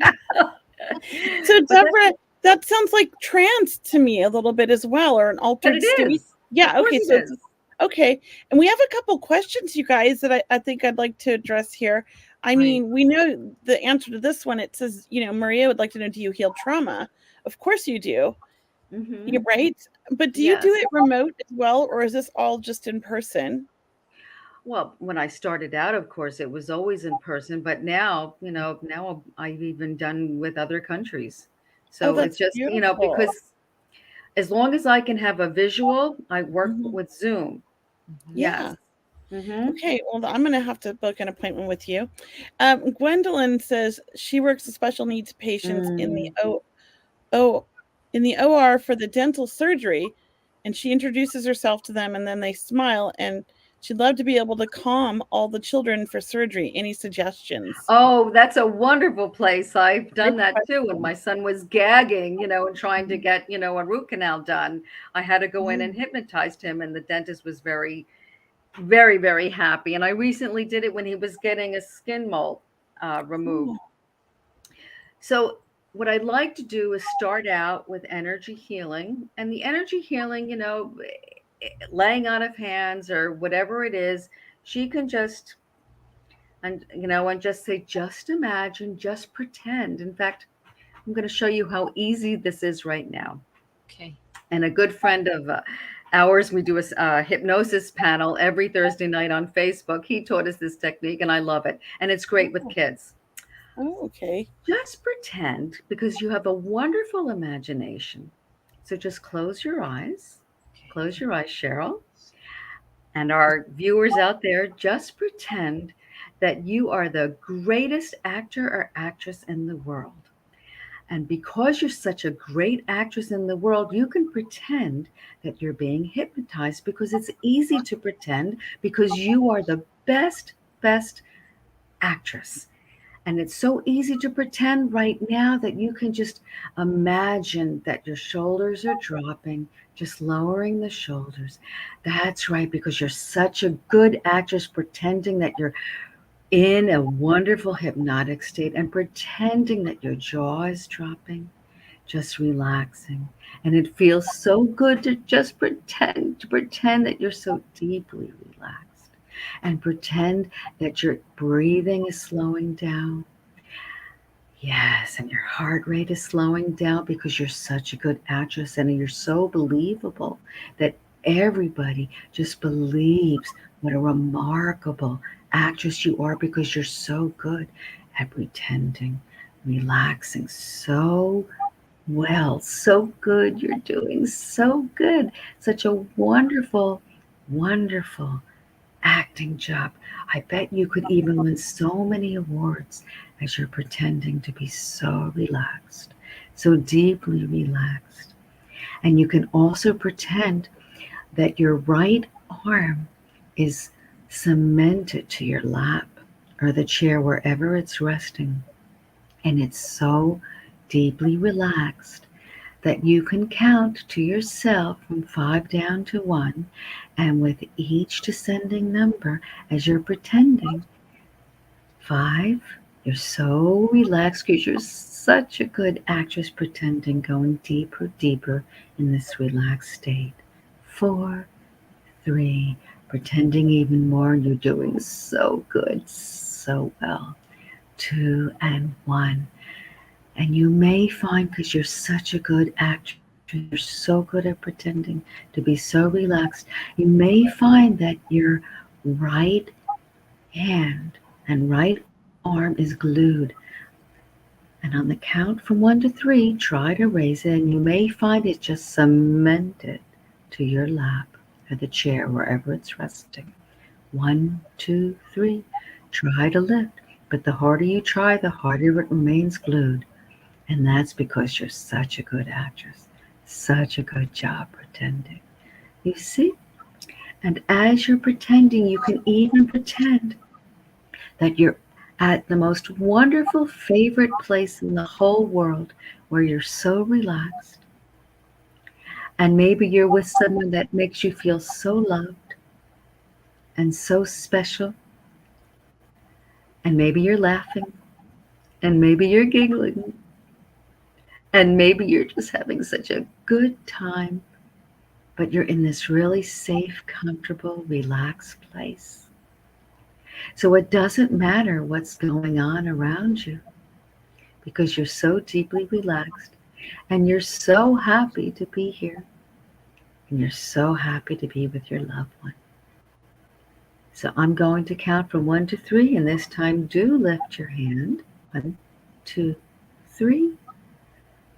But that's Deborah, that sounds like trance to me a little bit as well, or an but altered it state. is. Of Yeah, course okay, it so it's is. okay. And we have a couple questions, you guys, that I think I'd like to address here. I Right. mean, we know the answer to this one. It says, Maria would like to know, do you heal trauma? Of course you do. Mm-hmm. You're right. But do you do Yes. it remote as well, or is this all just in person? Well, when I started out, of course, it was always in person, but now, now I've even done with other countries. Oh, So it's that's just, beautiful. because as long as I can have a visual, I work Mhm. with Zoom. Yes. Yeah. Mm-hmm. Okay, well, I'm going to have to book an appointment with you. Gwendolyn says she works with special needs patients in the Mm. O in the OR for the dental surgery, and she introduces herself to them, and then they smile, and she'd love to be able to calm all the children for surgery. Any suggestions? Oh, that's a wonderful place. I've Great done that too. When question. my son was gagging, and trying to Mhm. get, a root canal done, I had to go in and Mm. hypnotized him, and the dentist was very, very, very happy. And I recently did it when he was getting a skin mole removed. Oh, So, what I'd like to do is start out with energy healing. And the energy healing, laying on of hands or whatever it is, she can just and just say, just imagine, just pretend. In fact, I'm going to show you how easy this is right now. Okay. And a good friend of ours, we do a hypnosis panel every Thursday night on Facebook. He taught us this technique, and I love it. And it's great with oh, kids. okay. Just pretend, because you have a wonderful imagination. So just close your eyes. Close your eyes, Cheryl. And our viewers out there, just pretend that you are the greatest actor or actress in the world. And because you're such a great actress in the world, you can pretend that you're being hypnotized, because it's easy to pretend, because you are the best actress. And it's so easy to pretend right now that you can just imagine that your shoulders are dropping, just lowering the shoulders. That's right, because you're such a good actress, pretending that you're in a wonderful hypnotic state and pretending that your jaw is dropping, just relaxing. And it feels so good to just pretend that you're so deeply relaxed, and pretend that your breathing is slowing down. Yes, and your heart rate is slowing down, because you're such a good actress and you're so believable that everybody just believes what a remarkable actress you are, because you're so good at pretending, relaxing so well, so good. You're doing so good. Such a wonderful acting job. I bet you could even win so many awards as you're pretending to be so relaxed, so deeply relaxed. And you can also pretend that your right arm is cemented to your lap or the chair, wherever it's resting. And it's so deeply relaxed that you can count to yourself from 5 down to 1, and with each descending number, as you're pretending, 5, you're so relaxed because you're such a good actress, pretending, going deeper in this relaxed state. 4, 3, pretending even more, you're doing so good, so well. 2 and 1. And you may find, because you're such a good actress, you're so good at pretending to be so relaxed, you may find that your right hand and right arm is glued. And on the count from 1 to 3, try to raise it, and you may find it just cemented to your lap or the chair, wherever it's resting. 1, 2, 3. Try to lift, But the harder you try, the harder it remains glued. And that's because you're such a good actress, such a good job pretending. You see? And as you're pretending, you can even pretend that you're at the most wonderful favorite place in the whole world where you're so relaxed. And maybe you're with someone that makes you feel so loved and so special. And maybe you're laughing. And maybe you're giggling. And maybe you're just having such a good time. But you're in this really safe, comfortable, relaxed place. So it doesn't matter what's going on around you because you're so deeply relaxed and you're so happy to be here and you're so happy to be with your loved one. So I'm going to count from 1 to 3, and this time do lift your hand. 1, 2, 3.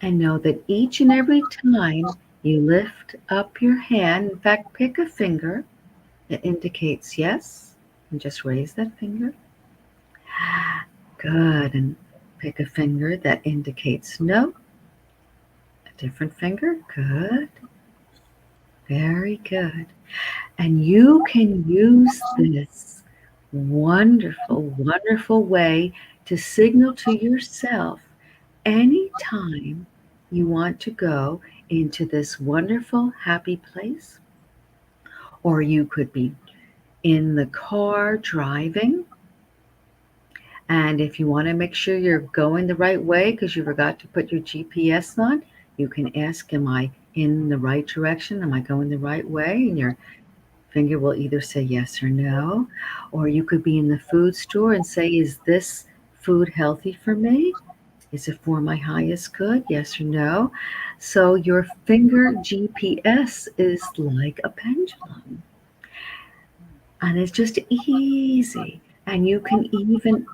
And know that each and every time you lift up your hand, in fact, pick a finger that indicates yes, and just raise that finger. Good. And pick a finger that indicates no. A different finger. Good. Very good. And you can use this wonderful, wonderful way to signal to yourself anytime you want to go into this wonderful, happy place. Or you could be in the car driving. And if you want to make sure you're going the right way because you forgot to put your GPS on, you can ask, am I in the right direction? Am I going the right way? And your finger will either say yes or no. Or you could be in the food store and say, is this food healthy for me? Is it for my highest good? Yes or no? So your finger GPS is like a pendulum. And it's just easy. And you can even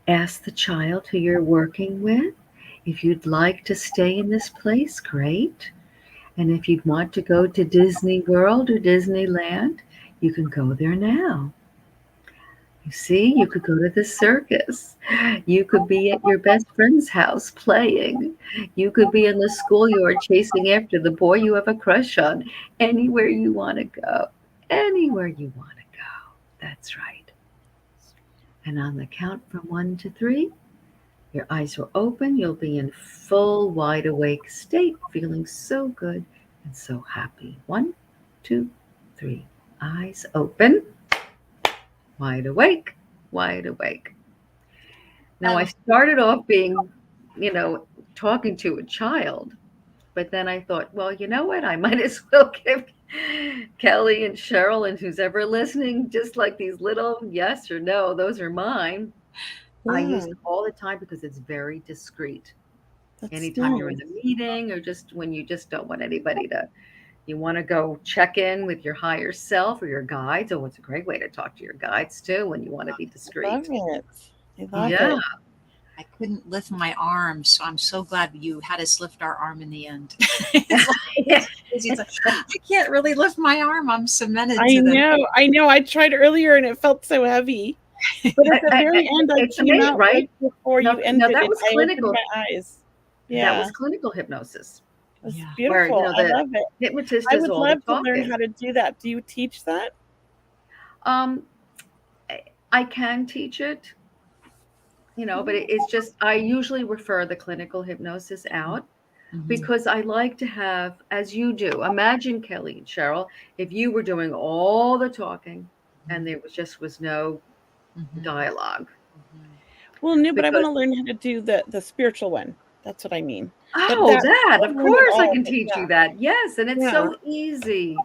ask the child who you're working with if you'd like to stay in this place, great. And if you'd want to go to Disney World or Disneyland, you can go there now. You see, you could go to the circus. You could be at your best friend's house playing. You could be in the schoolyard chasing after the boy you have a crush on. Anywhere you want to go. Anywhere you want to go. That's right. And on the count from 1 to 3, your eyes will open. You'll be in full wide awake state, feeling so good and so happy. 1, 2, 3. Eyes open. Wide awake, wide awake. Now, I started off being, talking to a child, but then I thought, well, you know what? I might as well give Kelley and Cheryl and who's ever listening just like these little yes or no. Those are mine. Yeah. I use them all the time because it's very discreet. That's Anytime you're in nice. a meeting or just when you just don't want anybody to, you want to go check in with your higher self or your guides. Oh, it's a great way to talk to your guides too when you want to be I discreet. love it. I love Yeah. it. I couldn't lift my arm, so I'm so glad you had us lift our arm in the end. It's like, I can't really lift my arm. I'm cemented I to the. know. I tried earlier and it felt so heavy. But at the very end, I It's came amazing, out right? before No, you ended that it. was I opened clinical. my eyes. That Yeah, was clinical hypnosis, it was Yeah. where beautiful. I the love it. hypnotist I does would all the love to learn talking. how to do that. Do you teach that? Um, I can teach it, but it's just I usually refer the clinical hypnosis out because I like to have, as you do. Imagine, Kelley and Cheryl, if you were doing all the talking and there was no dialogue. Well, no, but I want Because to learn how to do the spiritual one. That's what I mean. But oh, I of learned it course I all. can But teach yeah, you that. Yes, and it's yeah, so easy.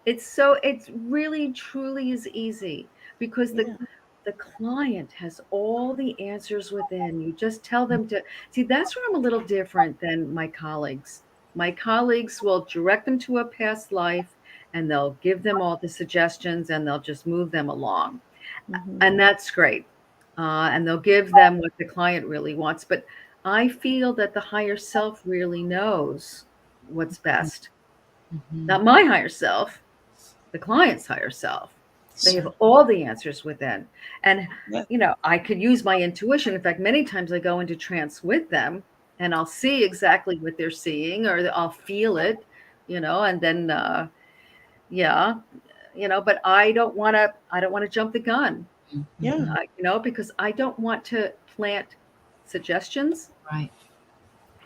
It's really truly is easy because yeah. the client has all the answers within. You just tell them to see. That's where I'm a little different than my colleagues. My colleagues will direct them to a past life and they'll give them all the suggestions and they'll just move them along. Mhm. And that's great. And they'll give them what the client really wants. But I feel that the higher self really knows what's best. Not my higher self, the client's higher self. They have all the answers within. And, Yes. I could use my intuition. In fact, many times I go into trance with them and I'll see exactly what they're seeing, or I'll feel it, and then, yeah, but I don't want to jump the gun, Yeah. because I don't want to plant suggestions. Right.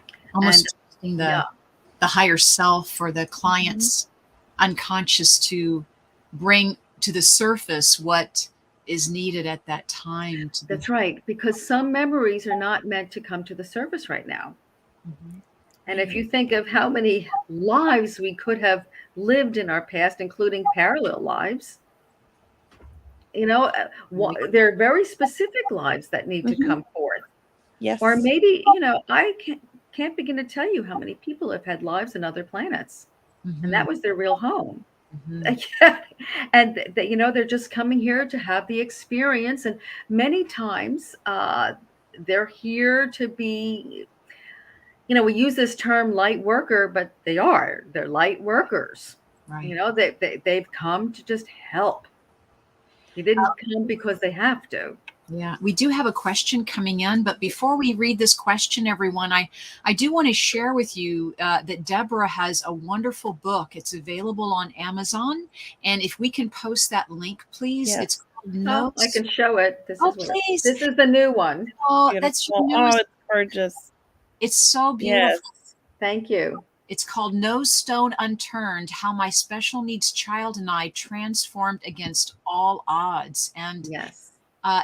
And Almost trusting yeah, the higher self or the Mm-hmm. client's unconscious to bring to the surface what is needed at that time to be. that's right. Because some memories are not meant to come to the surface right now. Mhm. And if you think of how many lives we could have lived in our past, including parallel lives, there are very specific lives that need to Mhm. come forth. Yes. Or maybe, I can't begin to tell you how many people have had lives in other planets, and that was their real home. Mhm. And they're just coming here to have the experience. And many times, they're here to be, we use this term light worker, but they're light workers. Right. They've come to just help. They didn't come because they have to. Yeah, we do have a question coming in, but before we read this question, everyone, I do want to share with you that Debra has a wonderful book. It's available on Amazon, and if we can post that link, please. Yes. It's called Oh, I Notes. can show it. This Oh, is please. this is the new one. Oh, that's your Beautiful. Oh, newest. it's gorgeous. It's so beautiful. Yes. Thank you. It's called No Stone Unturned: How My Special Needs Child and I Transformed Against All Odds. And Yes.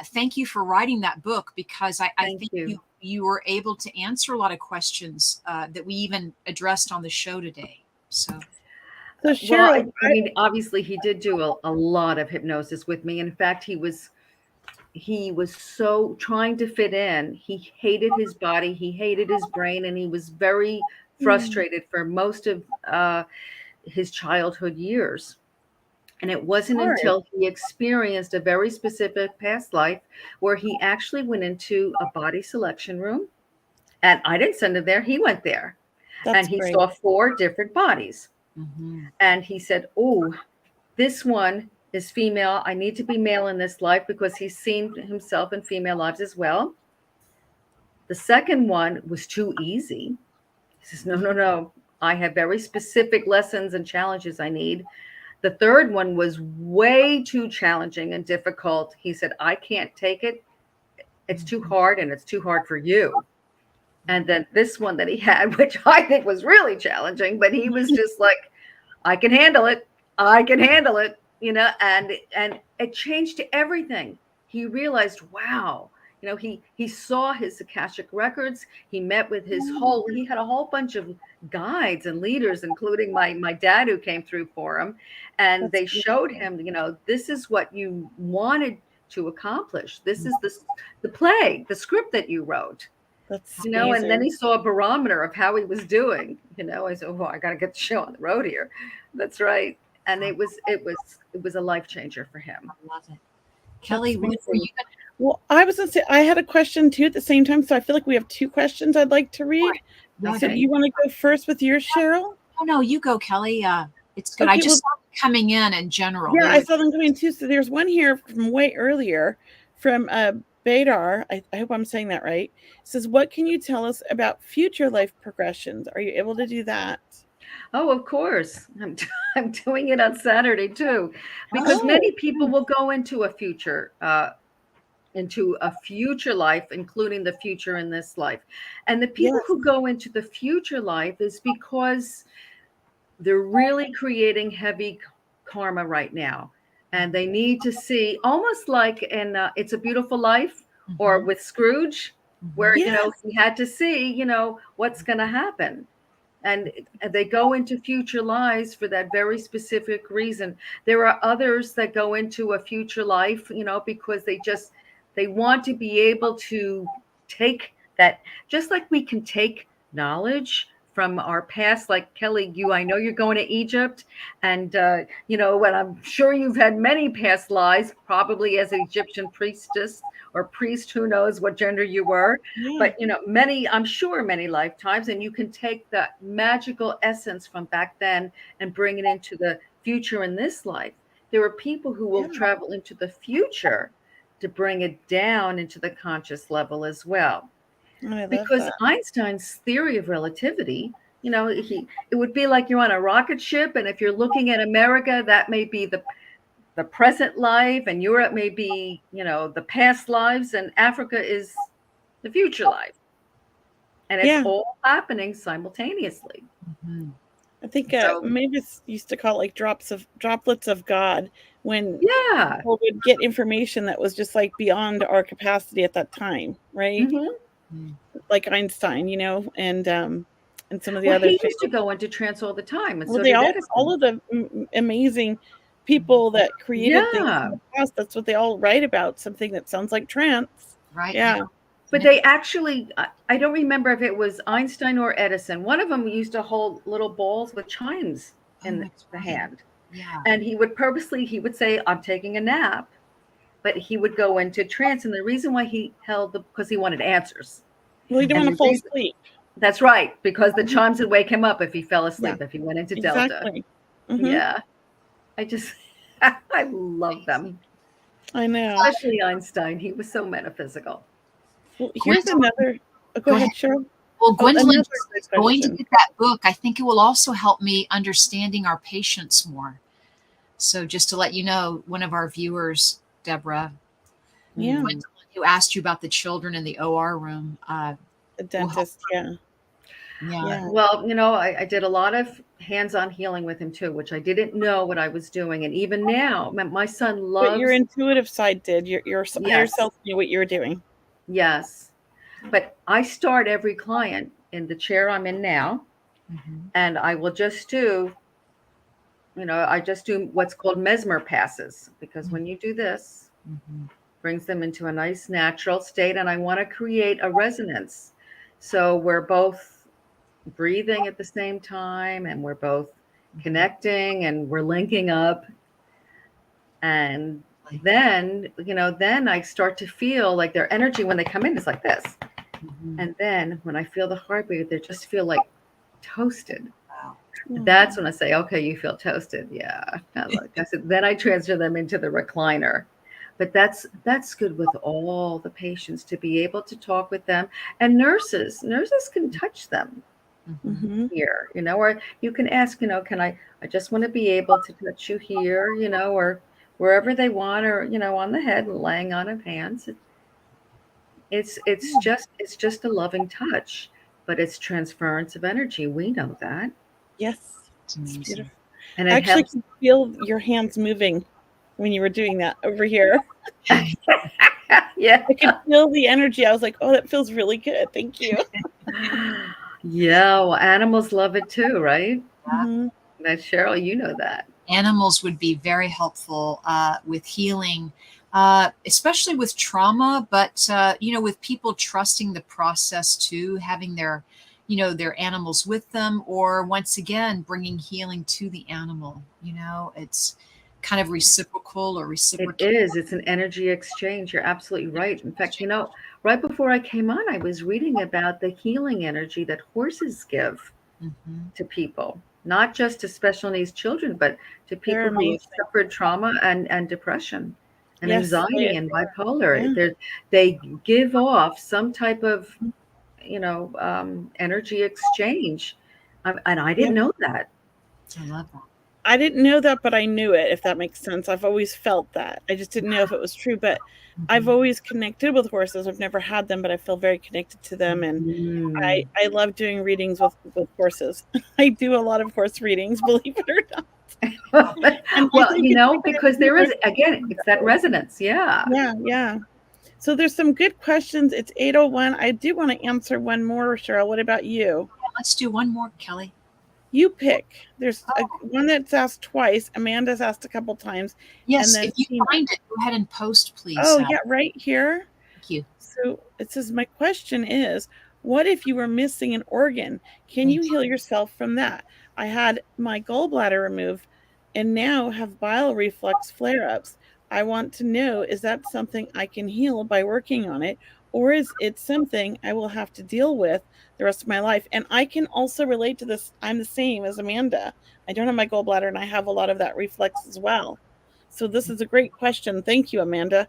thank you for writing that book, because I Thank think you. you were able to answer a lot of questions that we even addressed on the show today. So, So Well, Cheryl, I mean, obviously, he did do a lot of hypnosis with me. In fact, he was so trying to fit in. He hated his body, he hated his brain, and he was very frustrated for most of his childhood years. And it wasn't hard. until he experienced a very specific past life where he actually went into a body selection room. And I didn't send him there, he went there. That's And he great. saw 4 different bodies. mhm. And he said, "Oh, this one is female. I need to be male in this life," because he's seen himself in female lives as well. The second one was too easy. He says, "No, no, no. I have very specific lessons and challenges I need." The third one was way too challenging and difficult. He said, "I can't take it. It's too hard, and it's too hard for you." And then this one that he had, which I think was really challenging, but he was just like, "I can handle it. I can handle it," and it changed everything. He realized, wow, he saw his Akashic records. He met with he had a whole bunch of guides and leaders, including my dad, who came through for him. And That's they showed beautiful. him, this is what you wanted to accomplish. This is the play, the script that you wrote. That's And then amazing. he saw a barometer of how he was doing. I said, "Oh, I got to get the show on the road here." That's right. And it was a life changer for him. I love it. Kelley, That's what were you amazing. Well, I was gonna say I had a question too at the same time, so I feel like we have 2 questions I'd like to read. going So to? do you want to go first with yours, Cheryl? Oh no, you go, Kelley. It's good. I Okay, just saw them coming in general. Yeah, They I were- saw them coming too. So there's one here from way earlier from Badar. I hope I'm saying that right. It says, "What can you tell us about future life progressions? Are you able to do that?" Oh, of course. I'm doing it on Saturday too, because Oh, many people will go into a future life, including the future in this life. And the people yes. who go into the future life is because they're really creating heavy karma right now. And they need to see, almost like in It's a Beautiful Life, or Mhm, with Scrooge, where, Yes. he had to see, what's going to happen. And they go into future lives for that very specific reason. There are others that go into a future life, because they want to be able to take that, just like we can take knowledge from our past. Like Kelley, I know you're going to Egypt, and and I'm sure you've had many past lives, probably as an Egyptian priestess or priest, who knows what gender you were. Yeah. But I'm sure many lifetimes, and you can take that magical essence from back then and bring it into the future in this life. There are people who will Yeah. travel into the future to bring it down into the conscious level as well. Oh, I love Because that. Einstein's theory of relativity, it would be like you're on a rocket ship, and if you're looking at America, that may be the present life, and Europe may be, the past lives, and Africa is the future life. And it's Yeah. all happening simultaneously. Mhm. I think So- Mavis used to call it like droplets of God, when Yeah. people would get information that was just like beyond our capacity at that time, right? Mhm. Like Einstein, and some of the Well, other he people. used to go into trance all the time, and Well, so they did all Edison. of the amazing people that created things Yeah. in the past. That's what they all write about. Something that sounds like trance. Right. Yeah. But they actually, I don't remember if it was Einstein or Edison. One of them used to hold little balls with chimes in that's the right. hand. Yeah. And he would say, I'm taking a nap. But he would go into trance. And the reason why he held because he wanted answers. Well, you don't And want to the fall reason- asleep. That's right, because the chimes would wake him up if he fell asleep, Yeah. if he went into Delta. Exactly. Mhm. Yeah. I love them. I know. Especially Einstein. He was so metaphysical. Well, here's another. Go Go ahead, Cheryl. Well, Gwendolyn another is good going to question. get that book. I think it will also help me understanding our patients more. So just to let you know, one of our viewers, Debra, Yeah. Gwendolyn, who asked you about the children in the OR room. The dentist. Yeah. Yeah. Well, I did a lot of hands-on healing with him too, which I didn't know what I was doing. And even now, my son loves. But your intuitive side did. Your higher Yes. self knew what you were doing. Yes. But I start every client in the chair I'm in now, Mhm. and I will just do, I just do what's called mesmer passes, because when you do this, Mhm. brings them into a nice natural state, and I want to create a resonance. So we're both breathing at the same time, and we're both connecting, and we're linking up. And then I start to feel like their energy when they come in is like this. Mhm. And then when I feel the heartbeat, they just feel like toasted. Wow. That's when I say, okay, you feel toasted. Yeah. I said, then I transfer them into the recliner. But that's good with all the patients, to be able to talk with them. And nurses can touch them Mhm. Mhm. here, or you can ask, can I just want to be able to touch you here, or wherever they want, or, on the head and laying on of hands. It's just a loving touch, but it's transference of energy. We know that. Yes. It's It's amazing. beautiful. And I it actually helps. could feel your hands moving when you were doing that over here. Yeah. I could feel the energy. I was like, oh, that feels really good. Thank you. Yeah, well, animals love it too, right? Mhm. That's Cheryl, you know that. Animals would be very helpful with healing, especially with trauma, but with people trusting the process too, having their animals with them, or once again bringing healing to the animal. It's kind of reciprocal or It reciprocal. is. It's an energy exchange. You're absolutely right. In fact, right before I came on, I was reading about the healing energy that horses give Mhm. to people, not just to special needs children, but to They're people who have amazing. suffered trauma and depression and Yes, anxiety and bipolar. Yeah. They give off some type of, energy exchange. And I didn't know that. I love that. I didn't know that, but I knew it, if that makes sense. I've always felt that. I just didn't know if it was true, but I've always connected with horses. I've never had them, but I feel very connected to them. And I love doing readings with horses. I do a lot of horse readings, believe it or not. And I Well, think it's because there is, again, it's that resonance. Yeah. Yeah. So there's some good questions. It's 8:01. I do want to answer one more, Cheryl. What about you? Yeah, let's do one more, Kelley. You pick. There's one that's asked twice. Amanda's asked a couple times. Yes, And then if you Tina. find it, go ahead and post, please. Oh, yeah, right here. Thank you. So it says, my question is, what if you were missing an organ? Can you heal yourself from that? I had my gallbladder removed and now have bile reflux flare-ups. I want to know, is that something I can heal by working on it? Or is it something I will have to deal with the rest of my life? And I can also relate to this. I'm the same as Amanda. I don't have my gallbladder and I have a lot of that reflux as well. So this is a great question. Thank you, Amanda.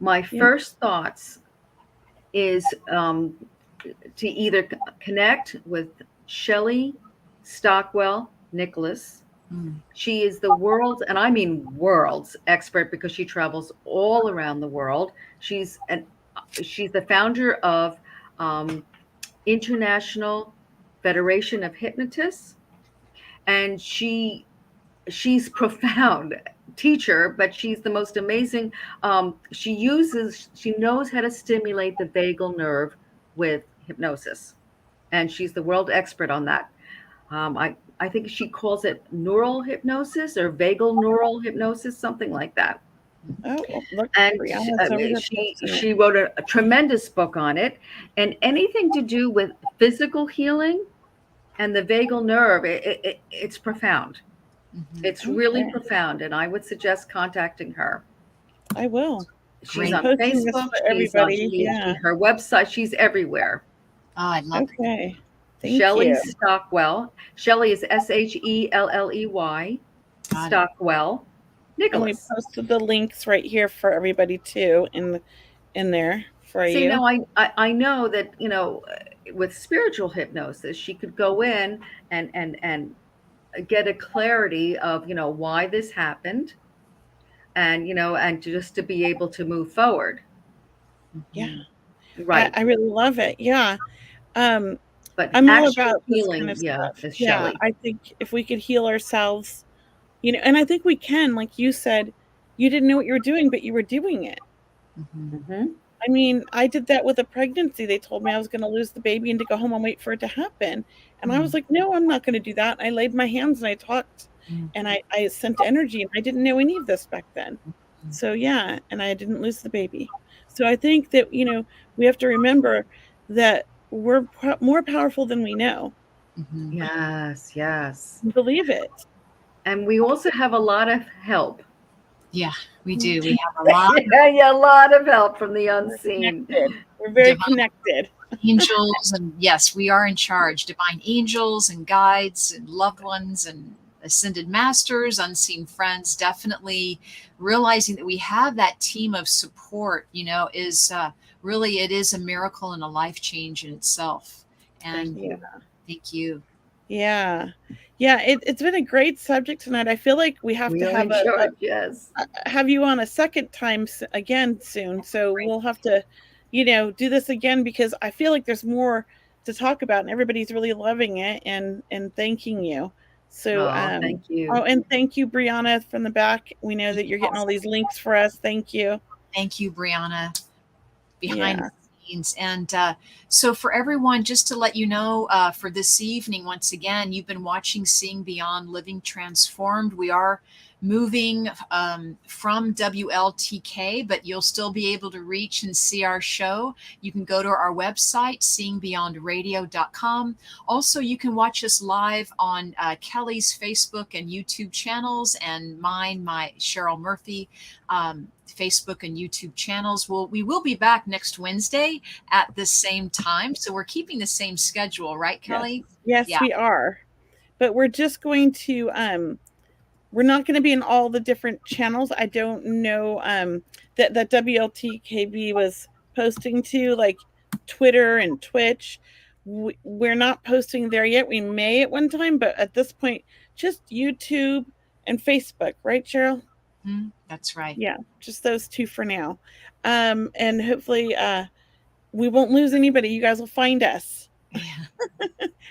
My first thoughts is to either connect with Shelley Stockwell Nicholas. She is the world's, and I mean world's, expert because she travels all around the world. She's the founder of International Federation of Hypnotists, and she's profound teacher, but she's the most amazing. She knows how to stimulate the vagal nerve with hypnosis, and she's the world expert on that. I think she calls it neural hypnosis or vagal neural hypnosis, something like that. Oh, well, look, And Brianna's over there she wrote a tremendous book on it, and anything to do with physical healing and the vagal nerve, it's profound. It's really profound, and I would suggest contacting her. I will. She's on posting this Facebook. for everybody. Yeah. Her website. She's everywhere. Oh, I love it. Okay. Thank Shelley you. Stockwell. Shelley is Shelley. Got it. Stockwell And we Nicholas. posted the links right here for everybody too in there for See, you. now I know that, with spiritual hypnosis, she could go in and get a clarity of, why this happened, and just to be able to move forward. Yeah. Right. I really love it. Yeah. But I'm all actual about this healing, kind of stuff. is Yeah. Shelley. I think if we could heal ourselves, and I think we can, like you said, you didn't know what you were doing, but you were doing it. I mean, I did that with a pregnancy. They told me I was going to lose the baby and to go home and wait for it to happen. And I was like, no, I'm not going to do that. I laid my hands and I talked and I sent energy, and I didn't know any of this back then. So yeah, and I didn't lose the baby. So I think that, we have to remember that we're more powerful than we know. Yes, yes. Believe it. And we also have a lot of help. Yeah, we do. We have a lot A lot of help from the unseen. We're very connected. Angels, and yes, we are in charge. Divine angels and guides and loved ones and ascended masters, unseen friends. Definitely realizing that we have that team of support, is really, it is a miracle and a life change in itself. And thank you. Yeah. It's been a great subject tonight. I feel like we have to have you on a second time again soon. So we'll have to, do this again, because I feel like there's more to talk about, and everybody's really loving it and thanking you. So thank you. Oh, and thank you, Brianna, from the back. We know that you're getting all these links for us. Thank you. Thank you, Brianna, behind the scenes. And so for everyone, just to let you know, for this evening, once again, you've been watching Seeing Beyond Living Transformed. We are moving from WLTK, but you'll still be able to reach and see our show. You can go to our website, seeingbeyondradio.com. Also, you can watch us live on Kelley's Facebook and YouTube channels, and mine, my Cheryl Murphy Facebook and YouTube channels. We will be back next Wednesday at the same time. So we're keeping the same schedule, right, Kelley? Yes, we are. But we're just going to we're not going to be in all the different channels. I don't know that WLTKB was posting to, like Twitter and Twitch. We're not posting there yet. We may at one time, but at this point, just YouTube and Facebook, right, Cheryl? That's right. Yeah, just those two for now. And hopefully we won't lose anybody. You guys will find us.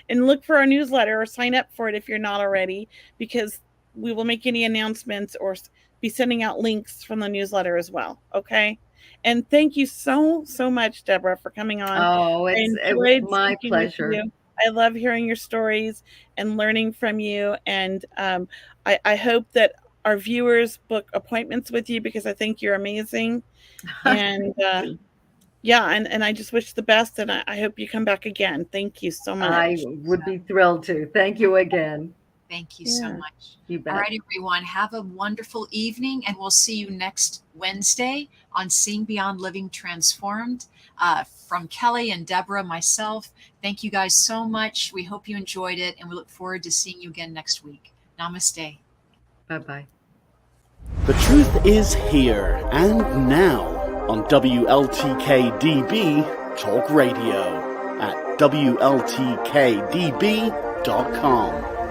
And look for our newsletter or sign up for it if you're not already, because we will make any announcements or be sending out links from the newsletter as well. Okay. And thank you so much, Debra, for coming on. Oh, it was my pleasure. I love hearing your stories and learning from you. And I hope that our viewers book appointments with you, because I think you're amazing. And and I just wish the best, and I hope you come back again. Thank you so much. I would be thrilled to. Thank you again. Thank you so much. You bet. All right, everyone. Have a wonderful evening, and we'll see you next Wednesday on Seeing Beyond Living Transformed. From Kelley and Debra, myself, thank you guys so much. We hope you enjoyed it, and we look forward to seeing you again next week. Namaste. Bye-bye. The truth is here and now on WLTKDB Talk Radio at WLTKDB.com.